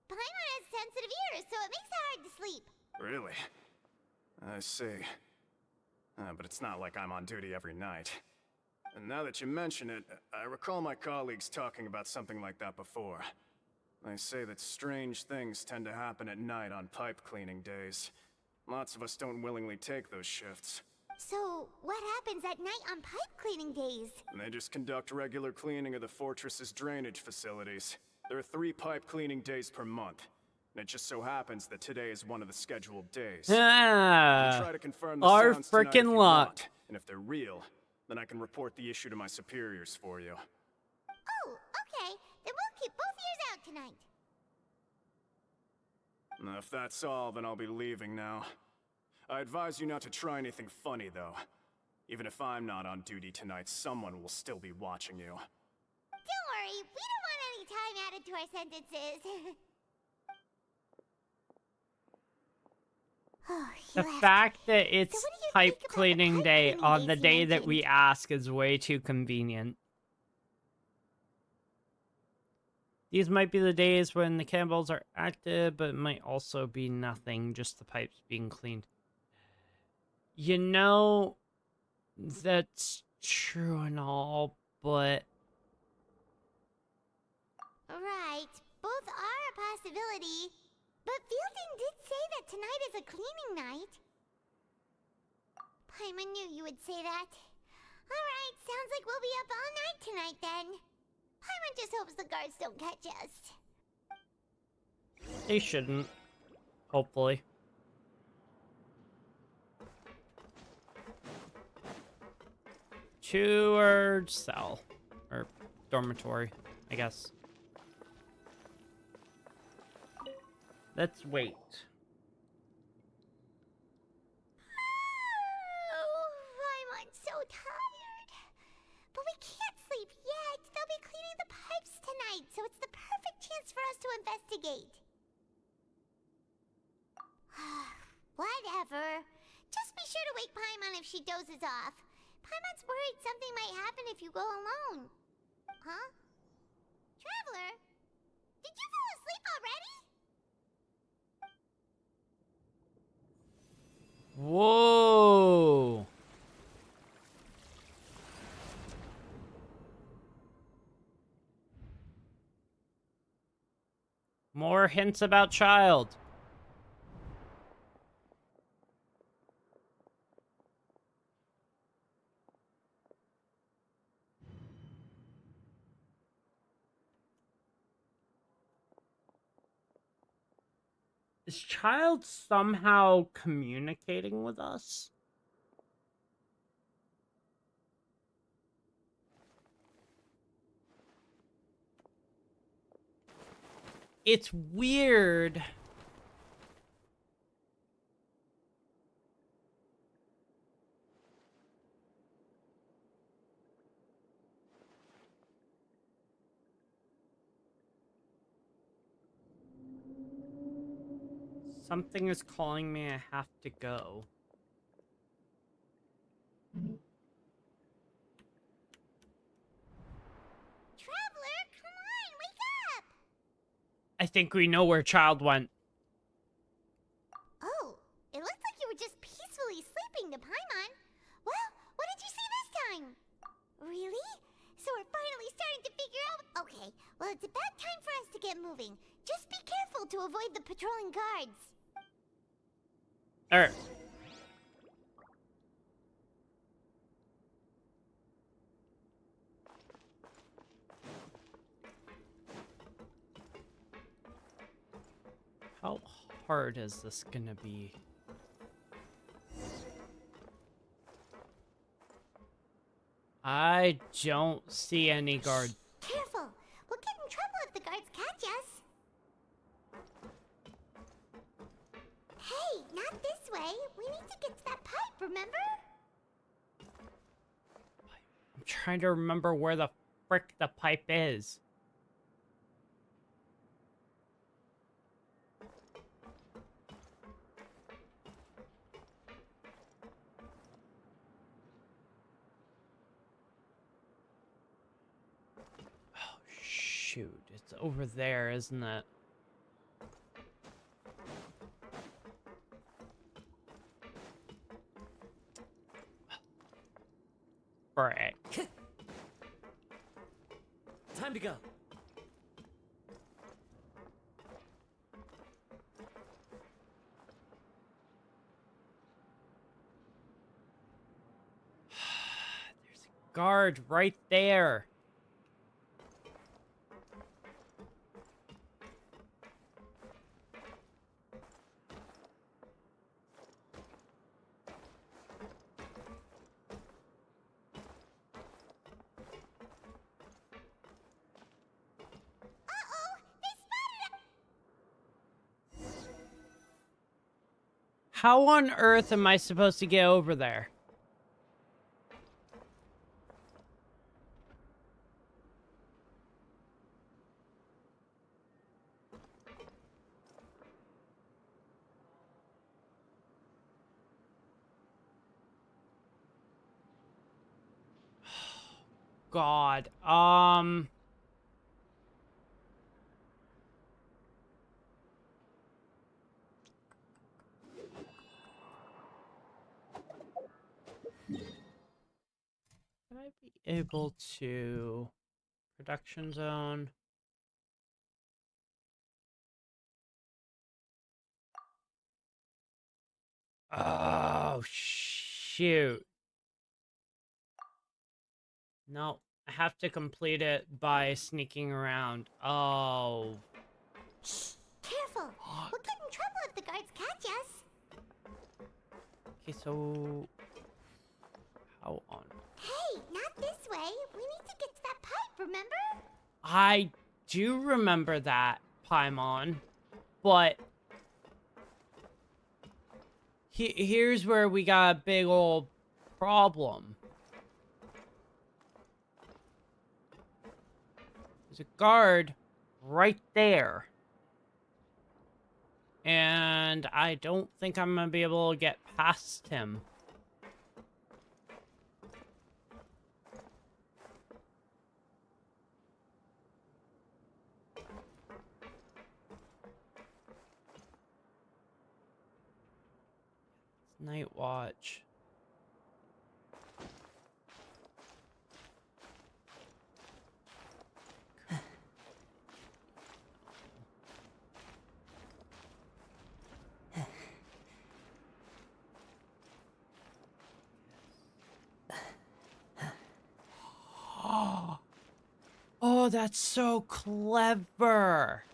Paimon has sensitive ears, so it makes it hard to sleep. Really? I see. But it's not like I'm on duty every night. And now that you mention it, I recall my colleagues talking about something like that before. They say that strange things tend to happen at night on pipe cleaning days. Lots of us don't willingly take those shifts. So, what happens at night on pipe cleaning days? And they just conduct regular cleaning of the fortress's drainage facilities. There are 3 pipe cleaning days per month. And it just so happens that today is one of the scheduled days. Ah, Try to confirm the our sounds tonight if frickin' you luck. want. And if they're real, then I can report the issue to my superiors for you. Oh, okay. Then we'll keep both ears out tonight. And if that's all, then I'll be leaving now. I advise you not to try anything funny, though. Even if I'm not on duty tonight, someone will still be watching you. Don't worry, we don't want any time added to our sentences. Oh, he The left. fact that it's what do you pipe think about the cleaning pipe day cleaning on days the he day that we mentioned? ask is way too convenient. These might be the days when the cannonballs are active, but it might also be nothing, just the pipes being cleaned. You know, that's true and all, but Right, both are a possibility. But Fielding did say that tonight is a cleaning night. Paimon knew you would say that. Alright, sounds like we'll be up all night tonight then. Paimon just hopes the guards don't catch us. they shouldn't. Hopefully. To our cell. Or dormitory, I guess. Let's wait. Oh, Paimon's so tired. But we can't sleep yet. They'll be cleaning the pipes tonight, so it's the perfect chance for us to investigate. Whatever. Just be sure to wake Paimon if she dozes off. Paimon's worried something might happen if you go alone. Huh? Traveler? Did you fall asleep already? Whoa! More hints about child. Is child somehow communicating with us? It's weird. Something is calling me. I have to go. Traveler, come on, wake up! I think we know where child went. Oh, it looked like you were just peacefully sleeping to Paimon. Well, what did you see this time? Really? finally starting to figure out. Okay, well, it's about time for us to get moving. Just be careful to avoid the patrolling guards. Alright. How hard is this gonna be? I don't see any guards. Careful. We'll get in trouble if the guards catch us. Hey, not this way. We need to get to that pipe, remember? I'm trying to remember where the frick the pipe is. Oh, shoot. It's over there, isn't it? Frick. Time to go. There's a guard right there. Uh-oh, they spotted us. How on earth am I supposed to get over there? God, Would I be able to production zone? Oh, shoot. No, I have to complete it by sneaking around. Oh. Shh, careful. We'll get in trouble if the guards catch us. Okay, so how on? Hey, not this way. We need to get to that pipe, remember? I do remember that, Paimon, but here's where we got a big old problem. There's a guard right there. And I don't think I'm gonna be able to get past him. It's Night Watch. Oh, that's so clever.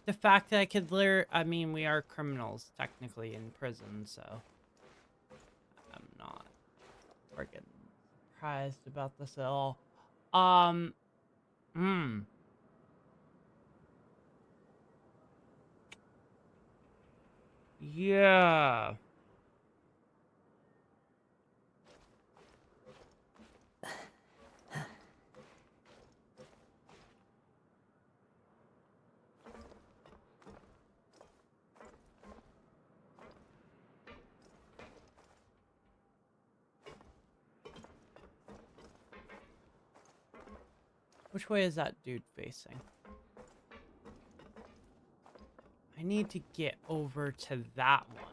The fact that I could I mean, we are criminals technically in prison, so I'm not freaking surprised about this at all. Yeah. Which way is that dude facing? I need to get over to that one.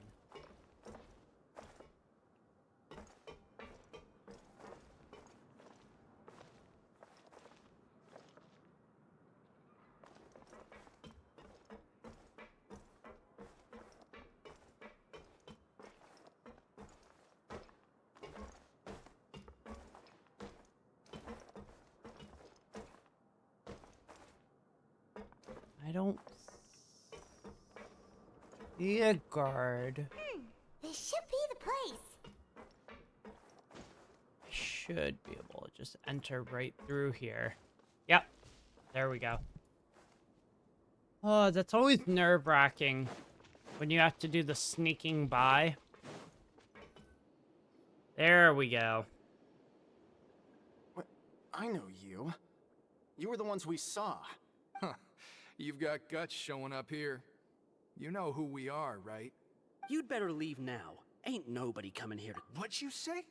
I don't see a guard. This should be the place. I should be able to just enter right through here. Yep. There we go. Oh, that's always nerve-wracking when you have to do the sneaking by. There we go. What? I know you. You were the ones we saw. Huh. You've got guts showing up here. You know who we are, right? You'd better leave now. Ain't nobody coming here to... What'd you say?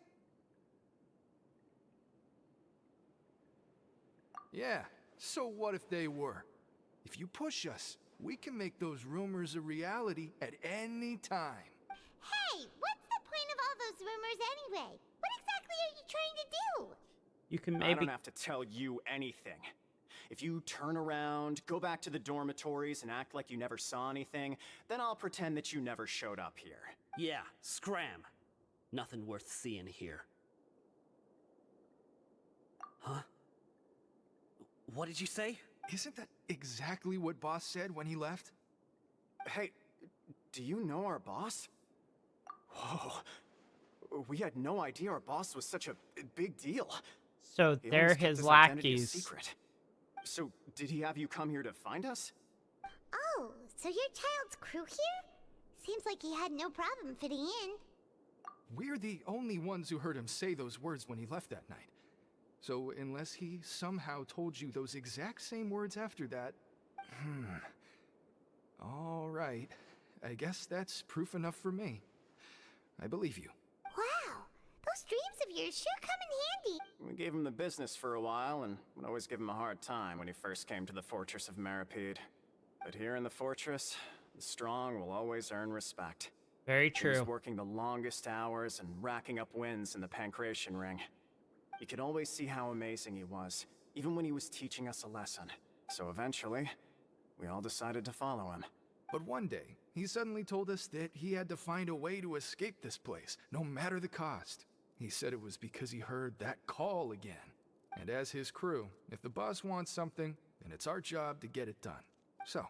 Yeah, so what if they were? If you push us, we can make those rumors a reality at any time. Hey, what's the point of all those rumors anyway? What exactly are you trying to do? You can I maybe... don't have to tell you anything. If you turn around, go back to the dormitories and act like you never saw anything, then I'll pretend that you never showed up here. Yeah, scram. Nothing worth seeing here. Huh? What did you say? Isn't that exactly what Boss said when he left? Hey, do you know our boss? Whoa. We had no idea our boss was such a big deal. So He they're always kept his his identity a lackeys. secret. So, did he have you come here to find us? Oh, so your child's crew here? Seems like he had no problem fitting in. We're the only ones who heard him say those words when he left that night. So unless he somehow told you those exact same words after that... All right. I guess that's proof enough for me. I believe you. Wow, those dreams of yours sure come in handy. We gave him the business for a while and would always give him a hard time when he first came to the fortress of Maripede. But here in the fortress, the strong will always earn respect. Very He was true. working the longest hours and racking up wins in the Pancration Ring. You could always see how amazing he was, even when he was teaching us a lesson. So eventually, we all decided to follow him. But one day, he suddenly told us that he had to find a way to escape this place, no matter the cost. He said it was because he heard that call again. And as his crew, if the boss wants something, then it's our job to get it done. So,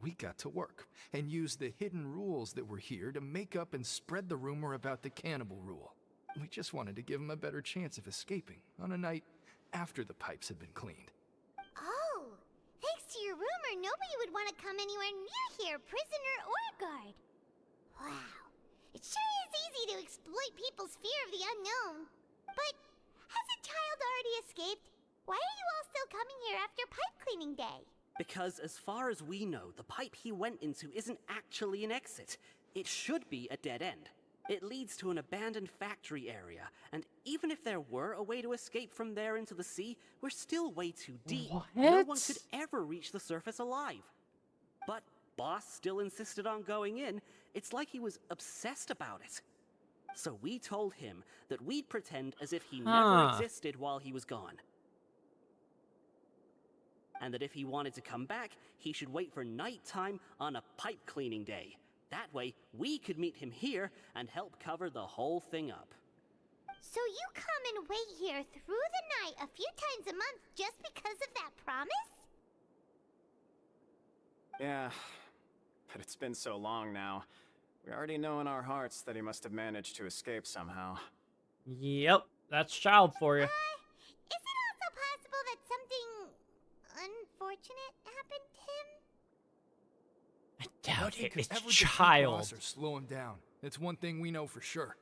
we got to work, and used the hidden rules that were here to make up and spread the rumor about the cannibal rule. We just wanted to give him a better chance of escaping on a night after the pipes had been cleaned. Oh, thanks to your rumor, nobody would want to come anywhere near here, prisoner or guard. Wow, it sure is easy to exploit people's fear of the unknown. But has a child already escaped? Why are you all still coming here after pipe cleaning day? Because as far as we know, the pipe he went into isn't actually an exit. It should be a dead end. It leads to an abandoned factory area, and even if there were a way to escape from there into the sea, we're still way too deep. No one could ever reach the surface alive. But Boss still insisted on going in. It's like he was obsessed about it. So we told him that we'd pretend as if he never existed while he was gone. And that if he wanted to come back, he should wait for nighttime on a pipe cleaning day. That way, we could meet him here and help cover the whole thing up. So you come and wait here through the night a few times a month just because of that promise? Yeah, but it's been so long now. We already know in our hearts that he must have managed to escape somehow. Yep, that's child for you. Is it also possible that something unfortunate happened to him? I doubt Nothing it. could It's ever defeat child. Boss or slow him down. That's one thing we know for sure.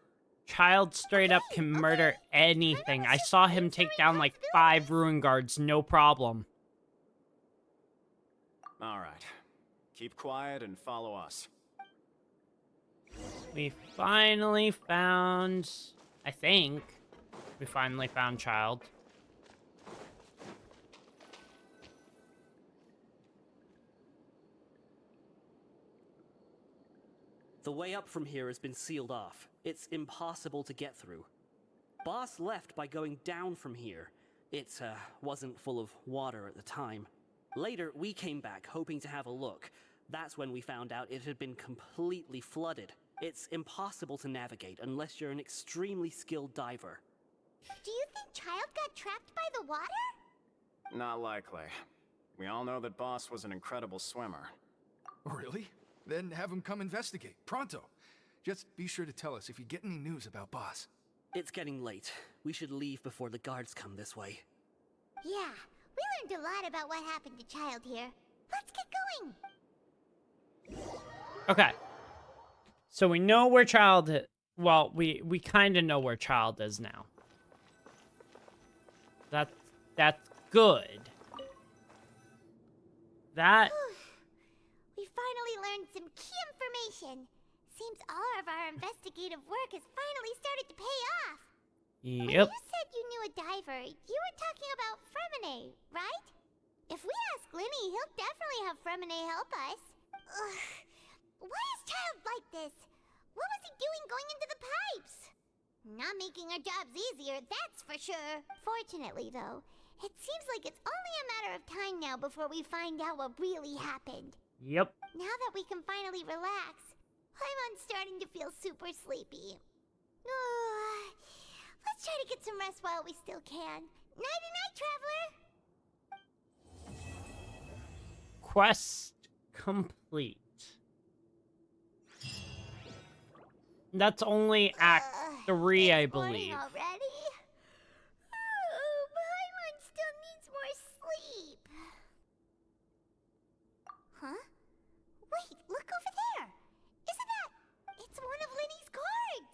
Child straight up can murder anything. I saw him take down like 5 ruin guards, no problem. All right. Keep quiet and follow us. We finally found... I think we finally found child. The way up from here has been sealed off. It's impossible to get through. Boss left by going down from here. It wasn't full of water at the time. Later, we came back hoping to have a look. That's when we found out it had been completely flooded. It's impossible to navigate unless you're an extremely skilled diver. Do you think Child got trapped by the water? Not likely. We all know that Boss was an incredible swimmer. Really? Then have him come investigate. Pronto. Just be sure to tell us if you get any news about Boss. It's getting late. We should leave before the guards come this way. Yeah, we learned a lot about what happened to Child here. Let's get going. Okay. So we know where Child is. Well, we kind of know where Child is now. That's good. That... We finally learned some key information. Seems all of our investigative work has finally started to pay off. When Yep. you said you knew a diver, you were talking about Fremine, right? If we ask Linny, he'll definitely have Fremine help us. Ugh. Why is Child like this? What was he doing going into the pipes? Not making our jobs easier, that's for sure. Fortunately, though, it seems like it's only a matter of time now before we find out what really happened. Yep. Now that we can finally relax, I'm starting to feel super sleepy. Let's try to get some rest while we still can. Night-night, traveler! Quest complete. That's only Act 3, I it's morning believe. already? Oh, Paimon still needs more sleep. Huh? Wait, look over there. Isn't that... It's one of Linny's cards.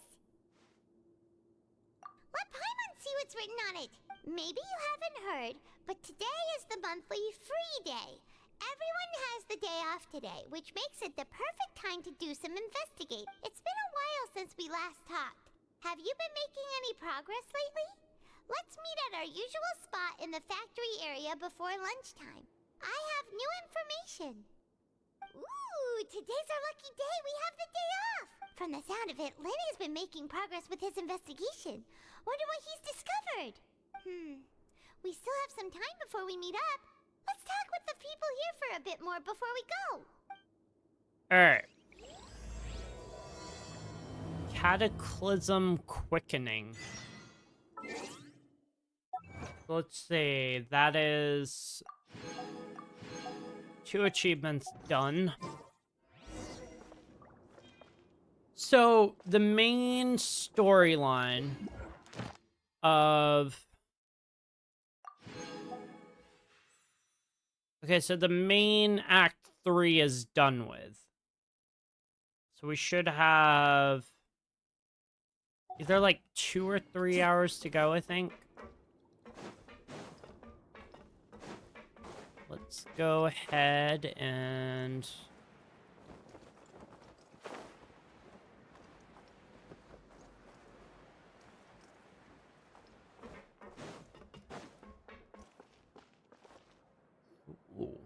Let Paimon see what's written on it. Maybe you haven't heard, but today is the monthly free day. Everyone has the day off today, which makes it the perfect time to do some investigate. It's been a while since we last talked. Have you been making any progress lately? Let's meet at our usual spot in the factory area before lunchtime. I have new information. Ooh, today's our lucky day. We have the day off. From the sound of it, Lenny's been making progress with his investigation. Wonder what he's discovered. We still have some time before we meet up. Let's talk with the people here for a bit more before we go. Alright. Cataclysm Quickening. Let's see. That is 2 achievements done. So, the main storyline of... Okay, so the main Act 3 is done with. So we should have either like 2 or 3 hours to go, I think. Let's go ahead and... Ooh.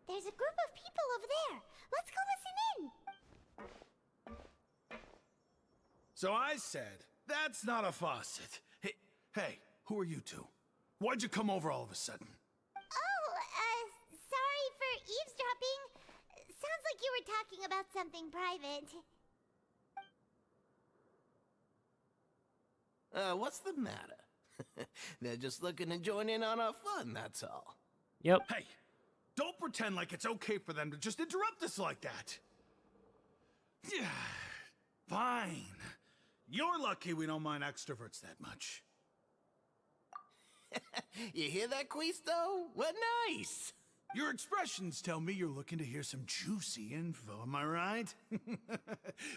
There's a group of people over there. Let's go listen in. So I said, that's not a faucet. Hey, who are you two? Why'd you come over all of a sudden? Oh, sorry for eavesdropping. Sounds like you were talking about something private. What's the matter? They're just looking to join in on our fun, that's all. Yep. Hey, don't pretend like it's okay for them to just interrupt us like that. Fine. You're lucky we don't mind extroverts that much. You hear that, Quisto? What nice! Your expressions tell me you're looking to hear some juicy info, am I right?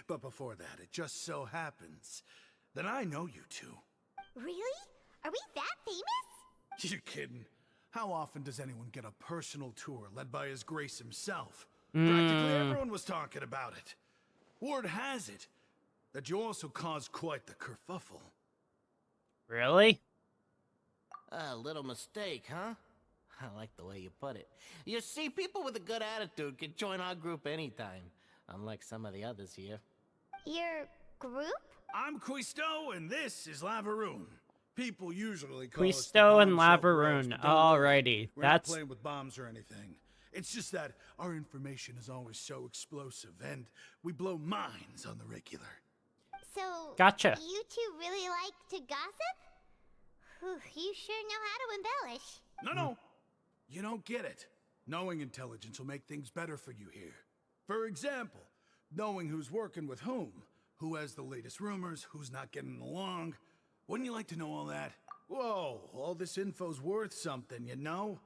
But before that, it just so happens that I know you two. Really? Are we that famous? You're kidding. How often does anyone get a personal tour led by His Grace himself? Practically everyone was talking about it. Word has it that you also caused quite the kerfuffle. Really? A little mistake, huh? I like the way you put it. You see, people with a good attitude can join our group anytime, unlike some of the others here. Your group? I'm Quisto, and this is Lavaroon. People usually call us the Quisto and Bombshell Bros, Lavaroon. but don't worry, Alrighty, we're not that's playing with bombs or anything. It's just that our information is always so explosive, and we blow minds on the regular. So, Gotcha. you two really like to gossip? Whew, you sure know how to embellish. No, you don't get it. Knowing intelligence will make things better for you here. For example, knowing who's working with whom, who has the latest rumors, who's not getting along. Wouldn't you like to know all that? Whoa, all this info's worth something, you know?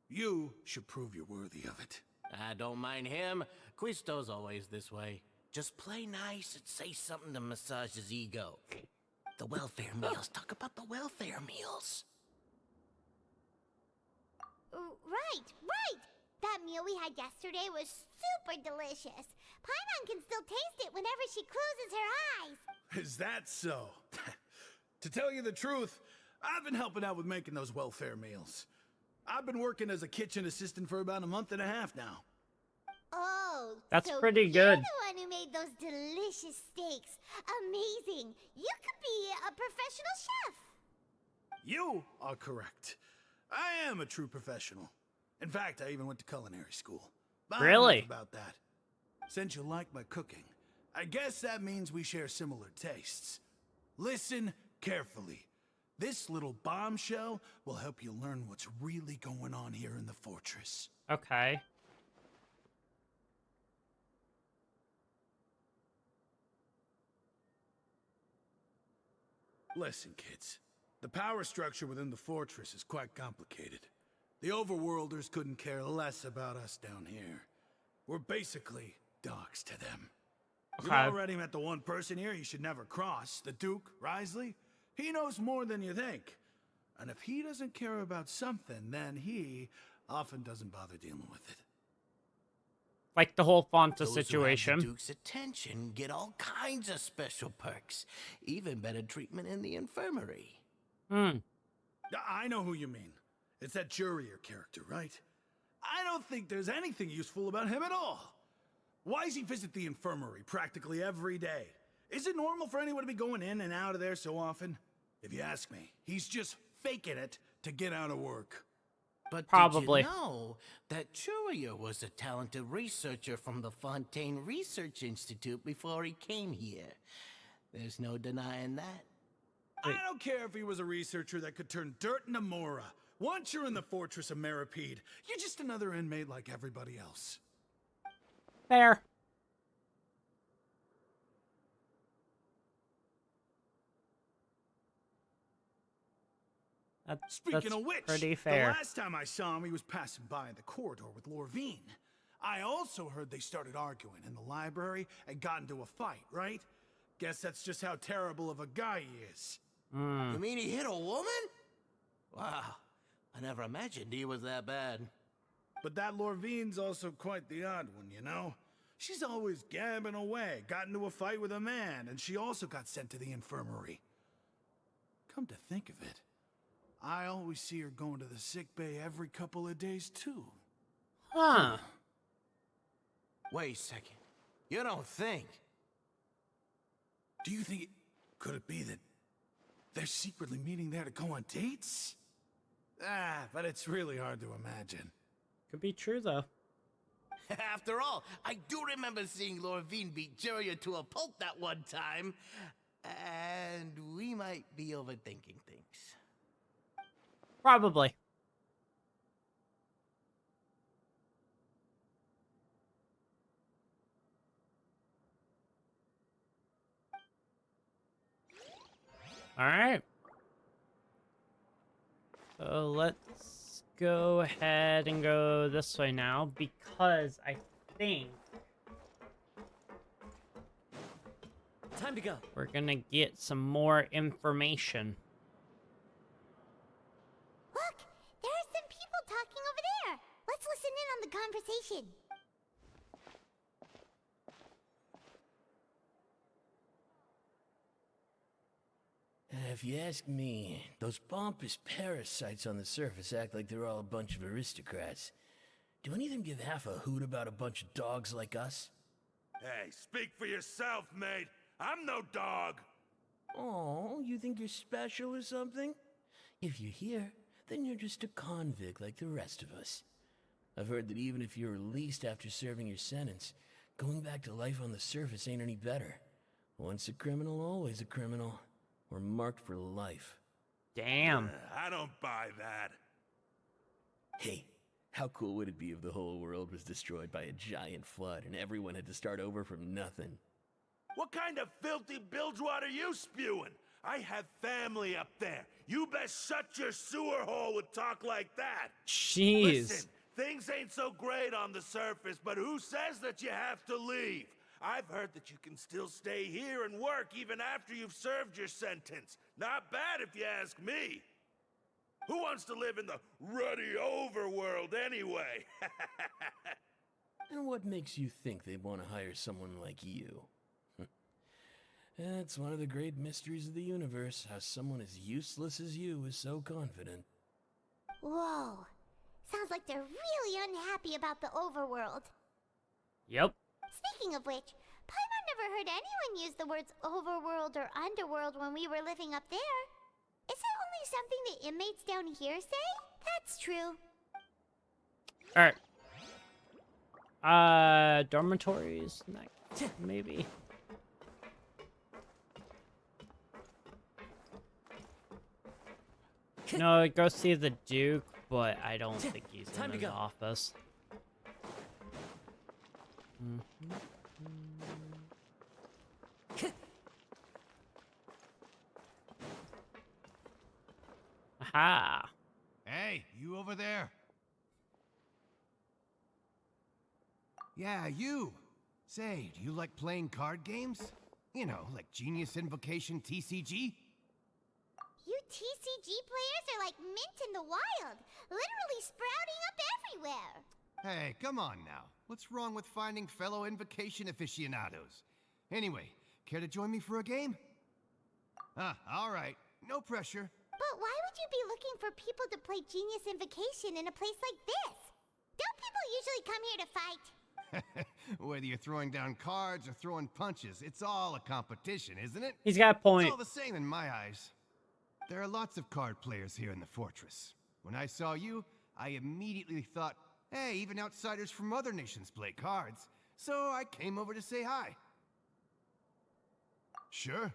You should prove you're worthy of it. I don't mind him. Quisto's always this way. Just play nice and say something to massage his ego. The welfare meals. Talk about the welfare meals. Right. That meal we had yesterday was super delicious. Paimon can still taste it whenever she closes her eyes. Is that so? To tell you the truth, I've been helping out with making those welfare meals. I've been working as a kitchen assistant for about a month and a half now. Oh, That's so pretty you're good. the one who made those delicious steaks. Amazing. You could be a professional chef. You are correct. I am a true professional. In fact, I even went to culinary school. But Really? enough about that. Since you like my cooking, I guess that means we share similar tastes. Listen carefully. This little bombshell will help you learn what's really going on here in the fortress. Okay. Listen, kids. The power structure within the fortress is quite complicated. The overworlders couldn't care less about us down here. We're basically dogs to them. You've Okay. already met the one person here you should never cross, the Duke, Risley. He knows more than you think. And if he doesn't care about something, then he often doesn't bother dealing with it. Like the whole Fonta Those who have situation. the Duke's attention get all kinds of special perks. Even better treatment in the infirmary. I know who you mean. It's that Jurier character, right? I don't think there's anything useful about him at all. Why does he visit the infirmary practically every day? Is it normal for anyone to be going in and out of there so often? If you ask me, he's just faking it to get out of work. But Probably. did you know that Jurier was a talented researcher from the Fontaine Research Institute before he came here? There's no denying that. I don't care if he was a researcher that could turn dirt into Mora. Once you're in the fortress of Meripede, you're just another inmate like everybody else. Fair. Speaking That's of which, pretty the fair. last time I saw him, he was passing by in the corridor with Lorvine. I also heard they started arguing in the library and got into a fight, right? Guess that's just how terrible of a guy he is. You mean he hit a woman? Wow, I never imagined he was that bad. But that Lorvine's also quite the odd one, you know? She's always gabbing away, got into a fight with a man, and she also got sent to the infirmary. Come to think of it, I always see her going to the sick bay every couple of days, too. Huh. Wait a second. You don't think? Do you think could it be that they're secretly meeting there to go on dates? But it's really hard to imagine. Could be true, though. After all, I do remember seeing Lorvine beat Jurier to a pulp that one time. And we might be overthinking things. Probably. All right. So let's go ahead and go this way now because I think Time to go. we're gonna get some more information. Look, there are some people talking over there. Let's listen in on the conversation. If you ask me, those pompous parasites on the surface act like they're all a bunch of aristocrats. Do any of them give half a hoot about a bunch of dogs like us? Hey, speak for yourself, mate. I'm no dog. Oh, you think you're special or something? If you're here, then you're just a convict like the rest of us. I've heard that even if you're released after serving your sentence, going back to life on the surface ain't any better. Once a criminal, always a criminal. We're marked for life. Damn. I don't buy that. Hey, how cool would it be if the whole world was destroyed by a giant flood and everyone had to start over from nothing? What kind of filthy bilgewater you spewing? I have family up there. You best shut your sewer hole with talk like that. Jeez. Listen, things ain't so great on the surface, but who says that you have to leave? I've heard that you can still stay here and work even after you've served your sentence. Not bad if you ask me. Who wants to live in the ruddy overworld anyway? And what makes you think they want to hire someone like you? That's one of the great mysteries of the universe, how someone as useless as you is so confident. Whoa. Sounds like they're really unhappy about the overworld. Yep. Speaking of which, Paimon never heard anyone use the words overworld or underworld when we were living up there. Is it only something the inmates down here say? That's true. Alright. Dormitories next, maybe. No, go see the Duke, but I don't think he's in his office. Aha! Hey, you over there? Yeah, you. Say, do you like playing card games? You know, like Genius Invocation TCG? You TCG players are like mint in the wild, literally sprouting up everywhere. Hey, come on now. What's wrong with finding fellow Invocation aficionados? Anyway, care to join me for a game? All right. No pressure. But why would you be looking for people to play Genius Invocation in a place like this? Don't people usually come here to fight? Whether you're throwing down cards or throwing punches, it's all a competition, isn't it? He's got a point. It's all the same in my eyes. There are lots of card players here in the fortress. When I saw you, I immediately thought, hey, even outsiders from other nations play cards. So I came over to say hi. Sure.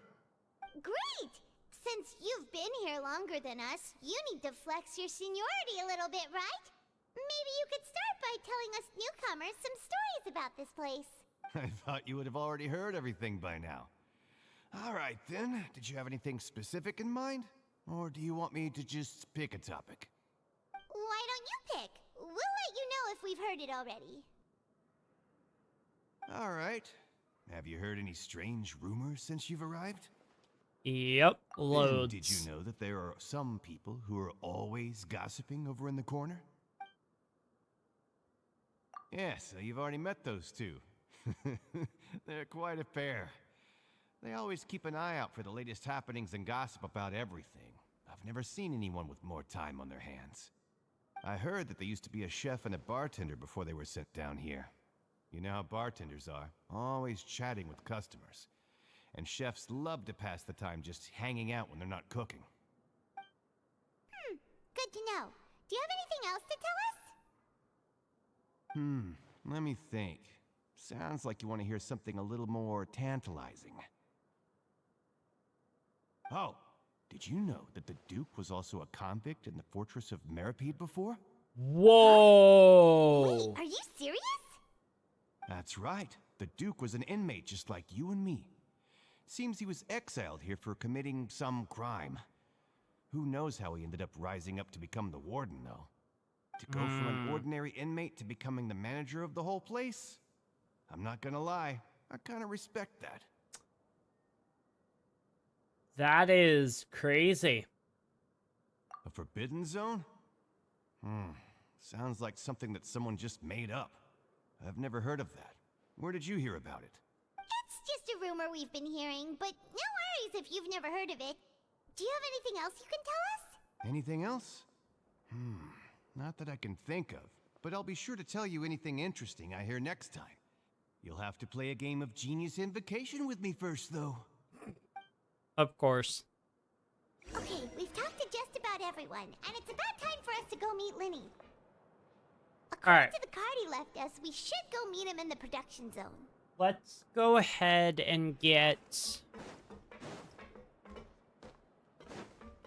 Great! Since you've been here longer than us, you need to flex your seniority a little bit, right? Maybe you could start by telling us newcomers some stories about this place. I thought you would have already heard everything by now. All right, then. Did you have anything specific in mind? Or do you want me to just pick a topic? Why don't you pick? We'll let you know if we've heard it already. All right. Have you heard any strange rumors since you've arrived? Yep, loads. And did you know that there are some people who are always gossiping over in the corner? Yeah, so you've already met those two. They're quite a pair. They always keep an eye out for the latest happenings and gossip about everything. I've never seen anyone with more time on their hands. I heard that they used to be a chef and a bartender before they were sent down here. You know how bartenders are, always chatting with customers. And chefs love to pass the time just hanging out when they're not cooking. Good to know. Do you have anything else to tell us? Let me think. Sounds like you want to hear something a little more tantalizing. Oh, did you know that the Duke was also a convict in the fortress of Meripede before? Whoa! Wait, are you serious? That's right. The Duke was an inmate just like you and me. Seems he was exiled here for committing some crime. Who knows how he ended up rising up to become the warden, though. To go from an ordinary inmate to becoming the manager of the whole place? I'm not gonna lie, I kinda respect that. That is crazy. A forbidden zone? Sounds like something that someone just made up. I've never heard of that. Where did you hear about it? It's just a rumor we've been hearing, but no worries if you've never heard of it. Do you have anything else you can tell us? Anything else? Not that I can think of, but I'll be sure to tell you anything interesting I hear next time. You'll have to play a game of Genius Invocation with me first, though. Of course. Okay, we've talked to just about everyone, and it's about time for us to go meet Linny. According to the card he left us, we should go meet him in the production zone. Let's go ahead and get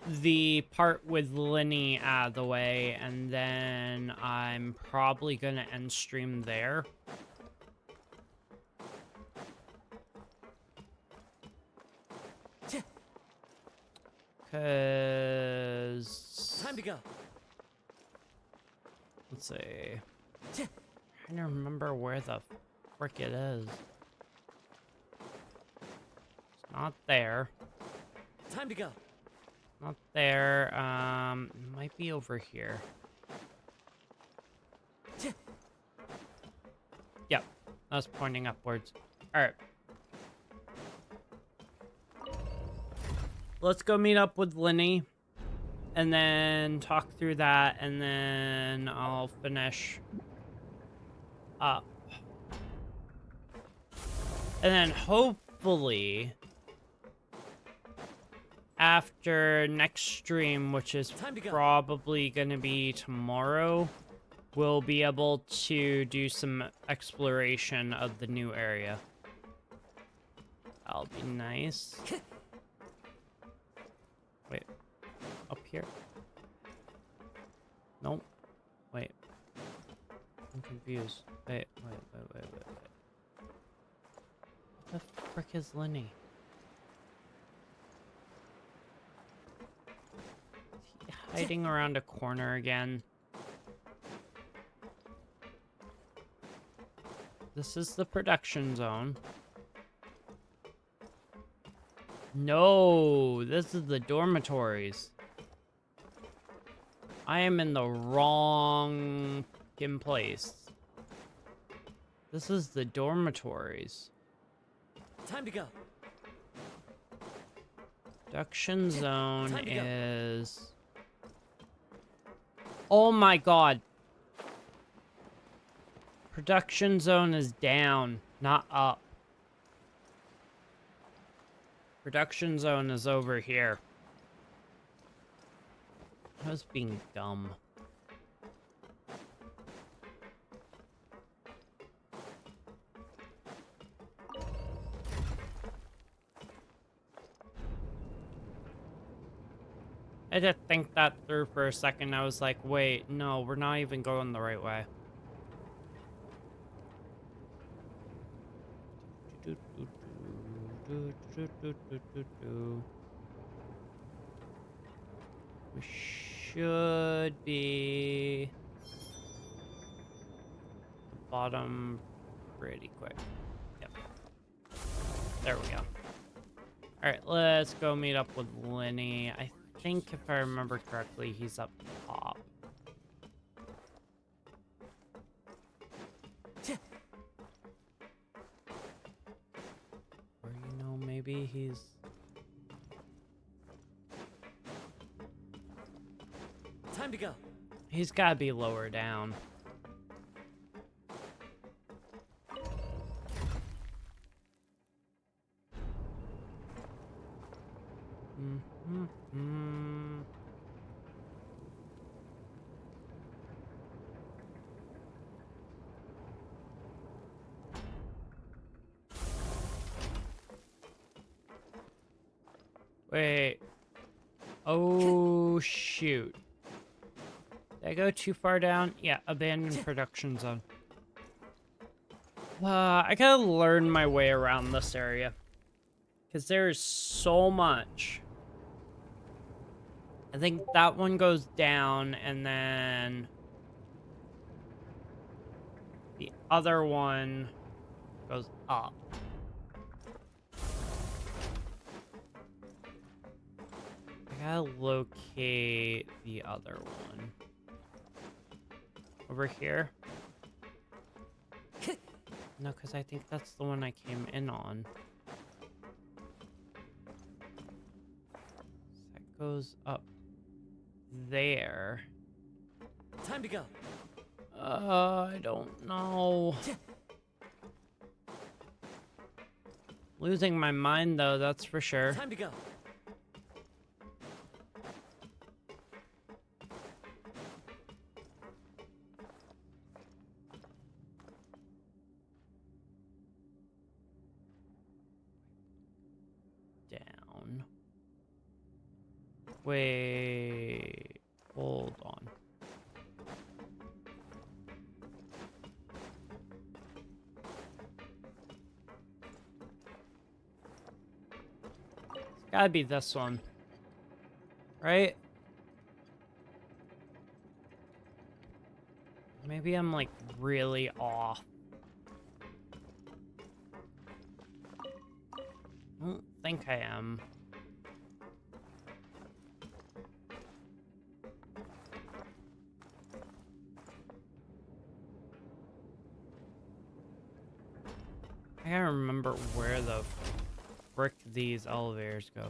the part with Linny out of the way, and then I'm probably gonna end stream there. Cause Time to go. let's see. I don't remember where the frick it is. It's not there. Time to go. Not there. It might be over here. Yep, I was pointing upwards. Alright. Let's go meet up with Linny, and then talk through that, and then I'll finish up. And then hopefully, after next stream, which is probably going to be tomorrow, we'll be able to do some exploration of the new area. That'll be nice. Wait, up here? Nope. Wait. I'm confused. Wait. What the frick is Linny? Is he hiding around a corner again? This is the production zone. No, this is the dormitories. I am in the wrong fucking place. This is the dormitories. Time to go. Production zone is... Oh my god. Production zone is down, not up. Production zone is over here. I was being dumb. I did think that through for a second. I was like, wait, no, we're not even going the right way. We should be the bottom pretty quick. Yep. There we go. Alright, let's go meet up with Linny. I think if I remember correctly, he's up top. Or, you know, maybe he's... Time to go. He's gotta be lower down. Wait. Oh, shoot. Did I go too far down? Yeah, abandoned production zone. I gotta learn my way around this area. Because there's so much. I think that one goes down, and then the other one goes up. I gotta locate the other one. Over here? No, because I think that's the one I came in on. goes up there. Time to go. I don't know. Losing my mind though, that's for sure. Time to go. Down. Wait. Hold on. It's gotta be this one. Right? Maybe I'm like really off. I don't think I am. I gotta remember where the frick these elevators go.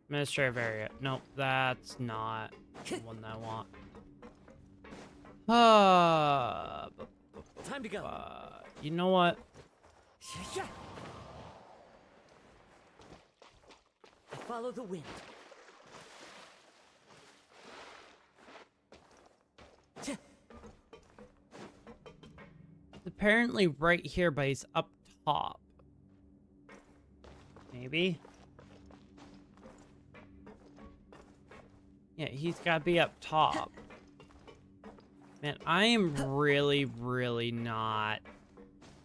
Administrative area. Nope, that's not the one that I want. Time to go. You know what? Follow the wind. Apparently right here, but he's up top. Maybe? Yeah, he's gotta be up top. Man, I am really, really not,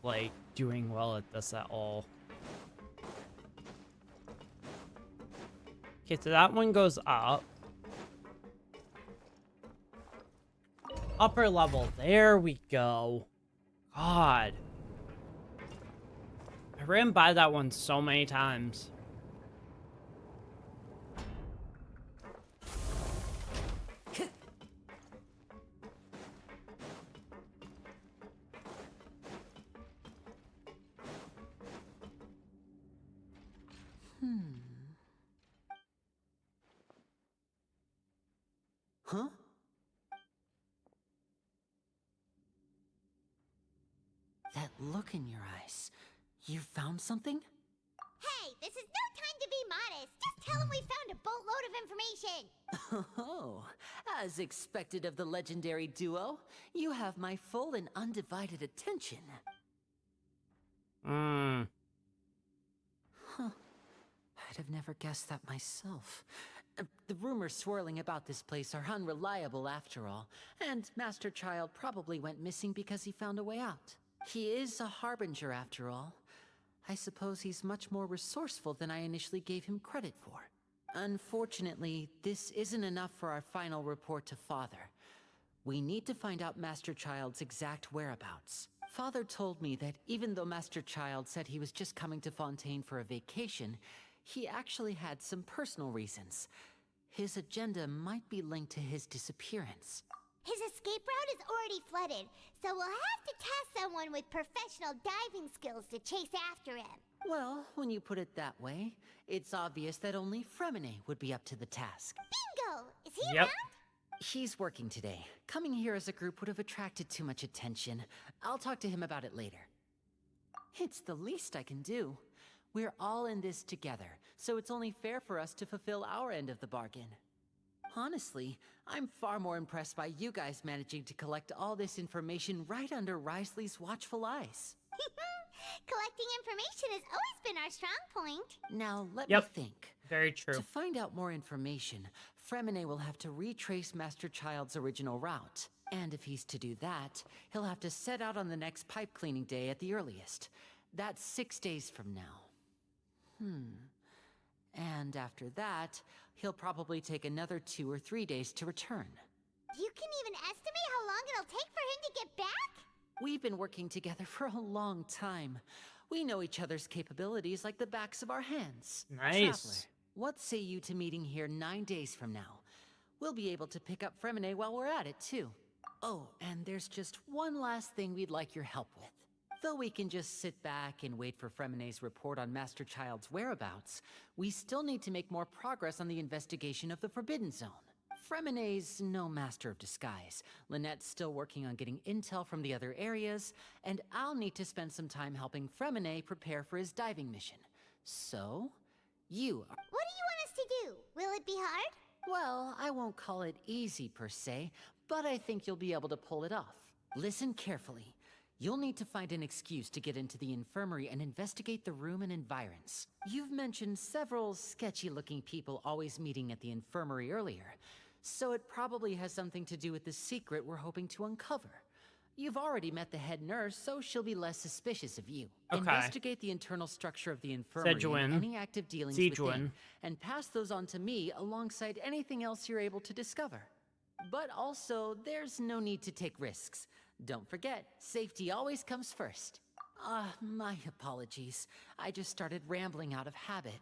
like, doing well at this at all. Okay, so that one goes up. Upper level. There we go. God. I ran by that one so many times. Huh? That look in your eyes. You found something? Hey, this is no time to be modest. Just tell him we found a boatload of information. Oh, as expected of the legendary duo, you have my full and undivided attention. Hmm. Huh. I'd have never guessed that myself. The rumors swirling about this place are unreliable after all, and Master Child probably went missing because he found a way out. He is a harbinger after all. I suppose he's much more resourceful than I initially gave him credit for. Unfortunately, this isn't enough for our final report to Father. We need to find out Master Child's exact whereabouts. Father told me that even though Master Child said he was just coming to Fontaine for a vacation, he actually had some personal reasons. His agenda might be linked to his disappearance. His escape route is already flooded, so we'll have to task someone with professional diving skills to chase after him. Well, when you put it that way, it's obvious that only Fremine would be up to the task. Bingo! Is he Yep. around? He's working today. Coming here as a group would have attracted too much attention. I'll talk to him about it later. It's the least I can do. We're all in this together, so it's only fair for us to fulfill our end of the bargain. Honestly, I'm far more impressed by you guys managing to collect all this information right under Risley's watchful eyes. Collecting information has always been our strong point. Now, let Yep. me think. Very true. To find out more information, Fremine will have to retrace Master Child's original route. And if he's to do that, he'll have to set out on the next pipe cleaning day at the earliest. That's 6 days from now. And after that, he'll probably take another 2 or 3 days to return. You can even estimate how long it'll take for him to get back? We've been working together for a long time. We know each other's capabilities like the backs of our hands. Nice. Traveler, what say you to meeting here 9 days from now? We'll be able to pick up Fremine while we're at it, too. Oh, and there's just one last thing we'd like your help with. though we can just sit back and wait for Fremene's report on Master Child's whereabouts, we still need to make more progress on the investigation of the Forbidden Zone. Fremene's no master of disguise. Lynette's still working on getting intel from the other areas, and I'll need to spend some time helping Fremene prepare for his diving mission. So, you... What do you want us to do? Will it be hard? Well, I won't call it easy per se, but I think you'll be able to pull it off. Listen carefully. You'll need to find an excuse to get into the infirmary and investigate the room and environs. You've mentioned several sketchy-looking people always meeting at the infirmary earlier, so it probably has something to do with the secret we're hoping to uncover. You've already met the head nurse, so she'll be less suspicious of you. Okay. Investigate the internal structure of the infirmary and any active dealings within, and pass those on to me alongside anything else you're able to discover. But also, there's no need to take risks. Don't forget, safety always comes first. My apologies. I just started rambling out of habit.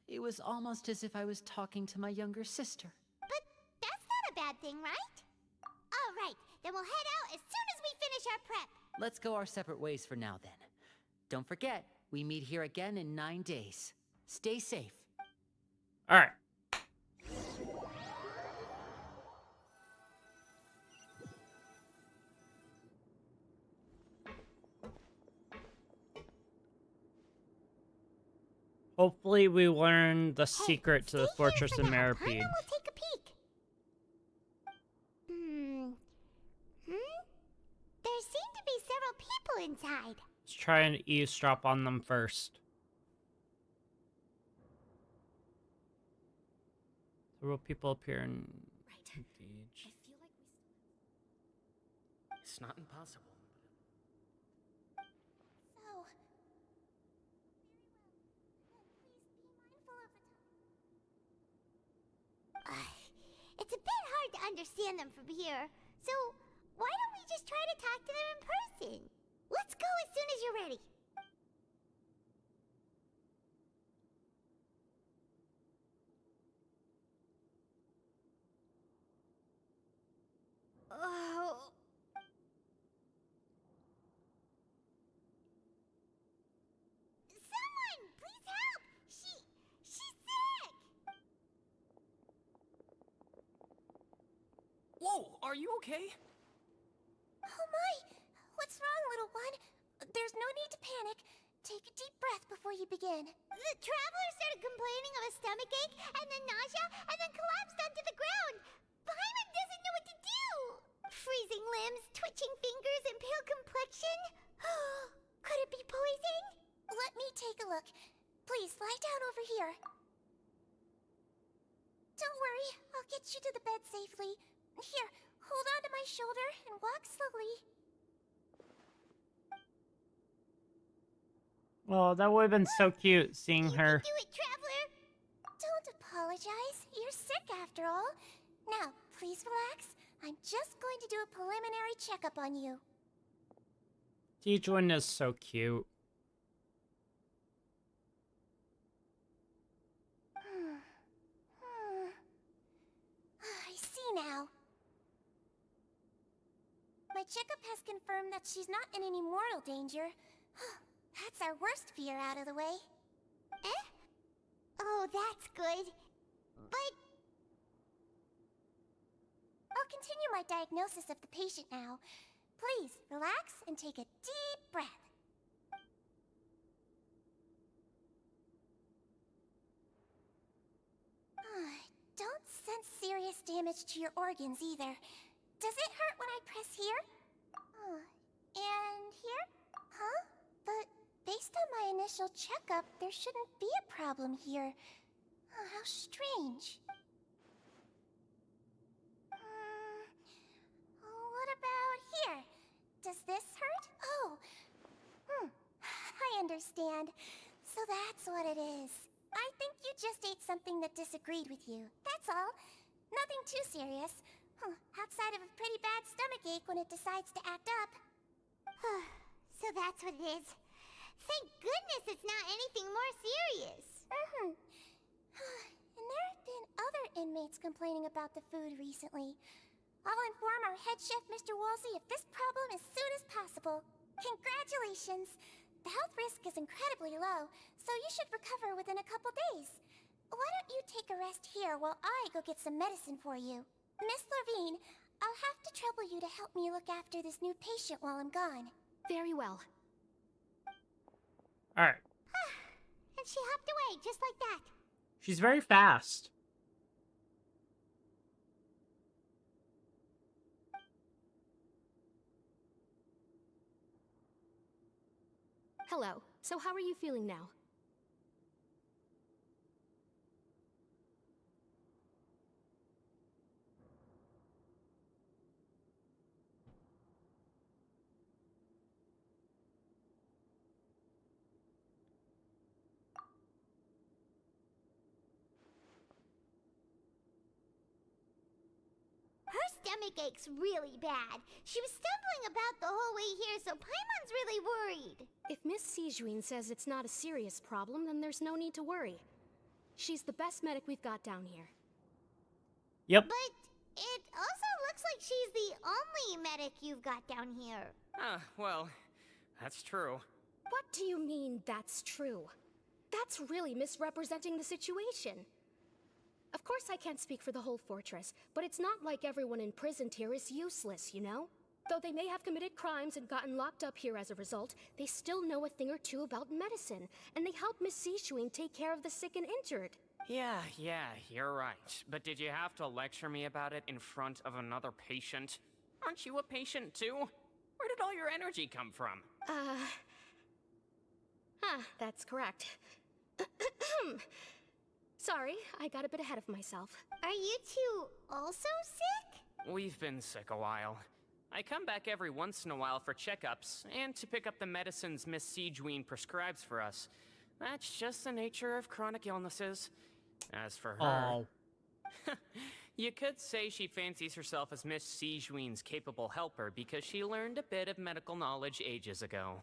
It was almost as if I was talking to my younger sister. But that's not a bad thing, right? All right, then we'll head out as soon as we finish our prep. Let's go our separate ways for now, then. Don't forget, we meet here again in 9 days. Stay safe. All right. Hopefully we learn the secret to the Fortress of Meripede. We'll take a peek. There seem to be several people inside. Let's try and eavesdrop on them first. Several people appear in... Right. I feel like it's not impossible. It's a bit hard to understand them from here, so why don't we just try to talk to them in person? Let's go as soon as you're ready. Oh. Someone, please help! She's sick! Whoa, are you okay? Oh my! What's wrong, little one? There's no need to panic. Take a deep breath before you begin. The traveler started complaining of a stomachache, and then nausea, and then collapsed onto the ground. Paimon doesn't know what to do! Freezing limbs, twitching fingers, and pale complexion? Could it be poison? Let me take a look. Please, lie down over here. Don't worry, I'll get you to the bed safely. Here, hold on to my shoulder and walk slowly. Oh, that would have been so cute seeing her. Do it, traveler! Don't apologize. You're sick after all. Now, please relax. I'm just going to do a preliminary checkup on you. Tijuan is so cute. I see now. My checkup has confirmed that she's not in any mortal danger. That's our worst fear out of the way. Eh? Oh, that's good. But... I'll continue my diagnosis of the patient now. Please, relax and take a deep breath. Don't sense serious damage to your organs either. Does it hurt when I press here? And here? Huh? But based on my initial checkup, there shouldn't be a problem here. How strange. What about here? Does this hurt? Oh. I understand. So that's what it is. I think you just ate something that disagreed with you. That's all. Nothing too serious. Outside of a pretty bad stomachache when it decides to act up. So that's what it is. Thank goodness it's not anything more serious. And there have been other inmates complaining about the food recently. I'll inform our head chef, Mr. Wolsey, of this problem as soon as possible. Congratulations! The health risk is incredibly low, so you should recover within a couple days. Why don't you take a rest here while I go get some medicine for you? Miss Levine, I'll have to trouble you to help me look after this new patient while I'm gone. Very well. Alright. And she hopped away just like that. She's very fast. Hello. So how are you feeling now? Her stomach aches really bad. She was stumbling about the whole way here, so Paimon's really worried. If Miss Sijuin says it's not a serious problem, then there's no need to worry. She's the best medic we've got down here. Yep. But it also looks like she's the only medic you've got down here. Well, that's true. What do you mean, that's true? That's really misrepresenting the situation. Of course I can't speak for the whole fortress, but it's not like everyone imprisoned here is useless, you know? Though they may have committed crimes and gotten locked up here as a result, they still know a thing or two about medicine, and they help Miss Sijuin take care of the sick and injured. Yeah, you're right. But did you have to lecture me about it in front of another patient? Aren't you a patient too? Where did all your energy come from? That's correct. Sorry, I got a bit ahead of myself. Are you two also sick? We've been sick a while. I come back every once in a while for checkups, and to pick up the medicines Miss Sijuin prescribes for us. That's just the nature of chronic illnesses. As for her... You could say she fancies herself as Miss Sijuin's capable helper because she learned a bit of medical knowledge ages ago.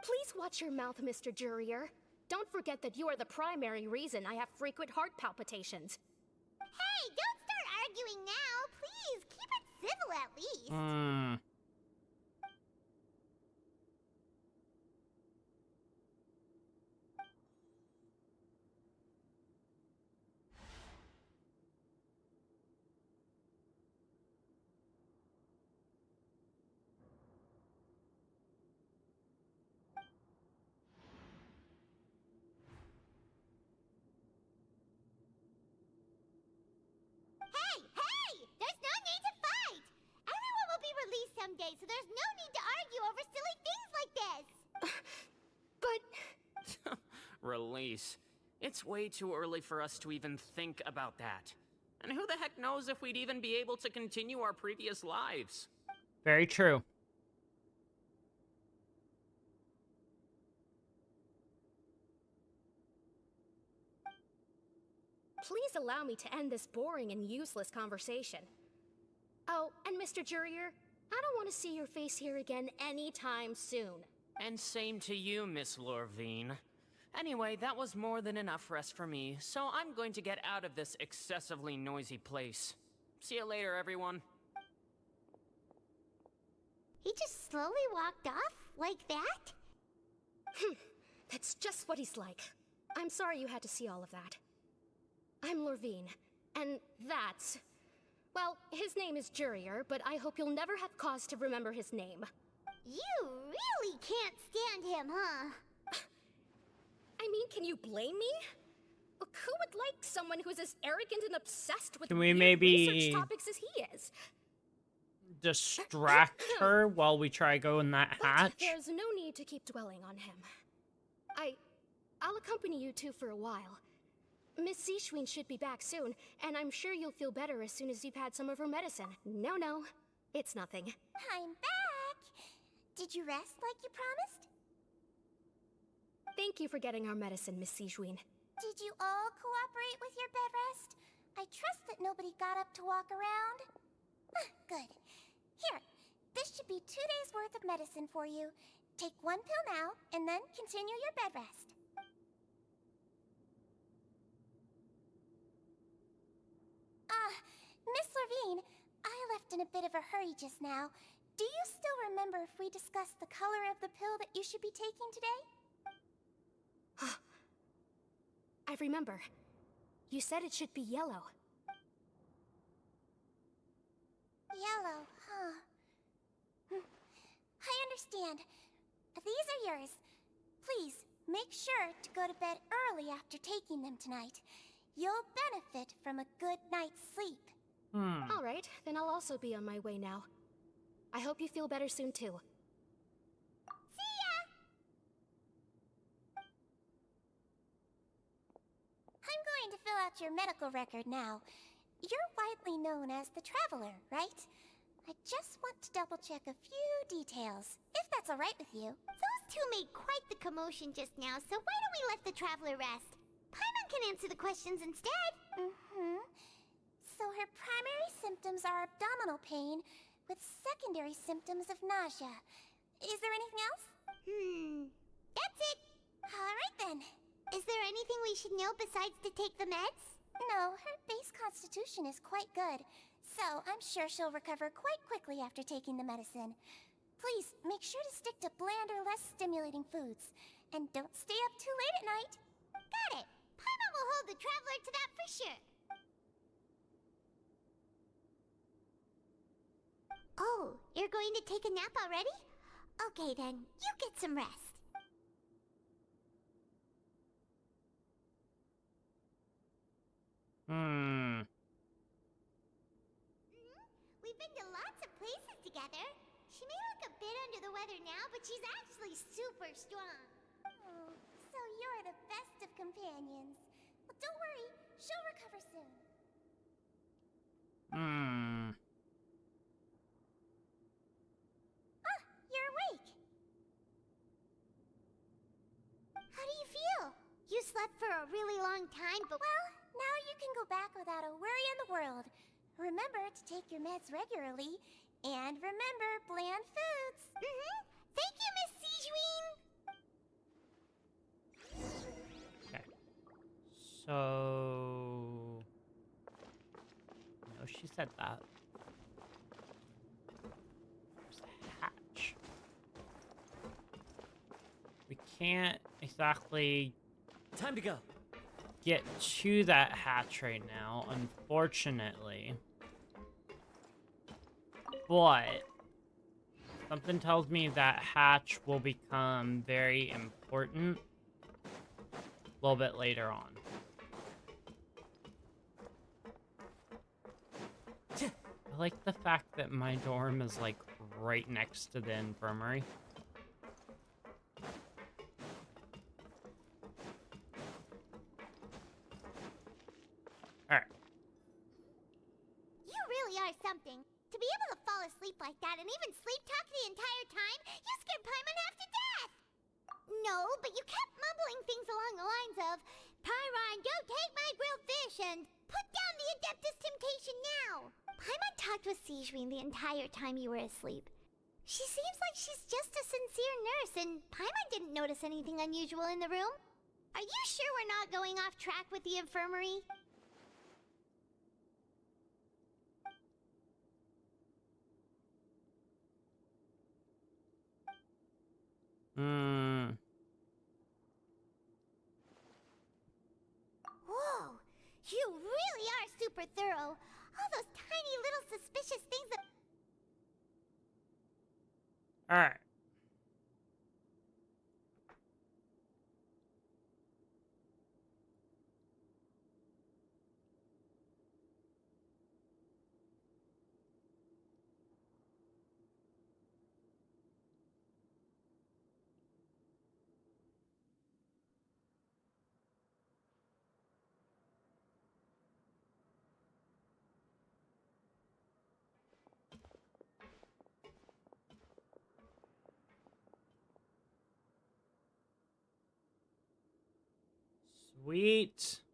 Please watch your mouth, Mr. Jurier. Don't forget that you are the primary reason I have frequent heart palpitations. Hey, don't start arguing now! Please, keep it civil at least! Someday, so there's no need to argue over silly things like this. But... Release. It's way too early for us to even think about that. And who the heck knows if we'd even be able to continue our previous lives? Very true. Please allow me to end this boring and useless conversation. Oh, and Mr. Jurier, I don't want to see your face here again anytime soon. And same to you, Miss Lorvine. Anyway, that was more than enough rest for me, so I'm going to get out of this excessively noisy place. See you later, everyone. He just slowly walked off like that? That's just what he's like. I'm sorry you had to see all of that. I'm Lorvine, and that's... Well, his name is Jurier, but I hope you'll never have cause to remember his name. You really can't stand him, huh? I mean, can you blame me? Look, who would like someone who's as arrogant and obsessed with Can we weird maybe research topics as he is? Distract her while we try going that hatch? But there's no need to keep dwelling on him. I'll accompany you two for a while. Miss Sijuin should be back soon, and I'm sure you'll feel better as soon as you've had some of her medicine. No, it's nothing. I'm back! Did you rest like you promised? Thank you for getting our medicine, Miss Sijuin. Did you all cooperate with your bed rest? I trust that nobody got up to walk around. Good. Here, this should be 2 days worth of medicine for you. Take 1 pill now, and then continue your bed rest. Miss Levine, I left in a bit of a hurry just now. Do you still remember if we discussed the color of the pill that you should be taking today? I remember. You said it should be yellow. Yellow, huh? I understand. These are yours. Please, make sure to go to bed early after taking them tonight. You'll benefit from a good night's sleep. All right, then I'll also be on my way now. I hope you feel better soon, too. See ya! I'm going to fill out your medical record now. You're widely known as the Traveler, right? I just want to double-check a few details, if that's all right with you. Those two made quite the commotion just now, so why don't we let the Traveler rest? Paimon can answer the questions instead. So her primary symptoms are abdominal pain, with secondary symptoms of nausea. Is there anything else? That's it. All right then. Is there anything we should know besides to take the meds? No, her base constitution is quite good, so I'm sure she'll recover quite quickly after taking the medicine. Please, make sure to stick to bland or less stimulating foods, and don't stay up too late at night. Got it. Paimon will hold the Traveler to that for sure. Oh, you're going to take a nap already? Okay then, you get some rest. We've been to lots of places together. She may look a bit under the weather now, but she's actually super strong. Oh, so you're the best of companions. Well, don't worry, she'll recover soon. You're awake. How do you feel? You slept for a really long time, but... Well, now you can go back without a worry in the world. Remember to take your meds regularly, and remember bland foods. Thank you, Miss Sijuin! Okay. So... No, she said that. There's a hatch. We can't exactly... Time to go. Get to that hatch right now, unfortunately. But something tells me that hatch will become very important a little bit later on. I like the fact that my dorm is like right next to the infirmary. Alright. You really are something. To be able to fall asleep like that and even sleep talk the entire time, you scared Paimon half to death! No, but you kept mumbling things along the lines of, Pyron, don't take my grilled fish, and put down the Adeptus Temptation now! Paimon talked with Sijuin the entire time you were asleep. She seems like she's just a sincere nurse, and Paimon didn't notice anything unusual in the room. Are you sure we're not going off track with the infirmary? Whoa! You really are super thorough. All those tiny little suspicious things that... Alright. Sweet.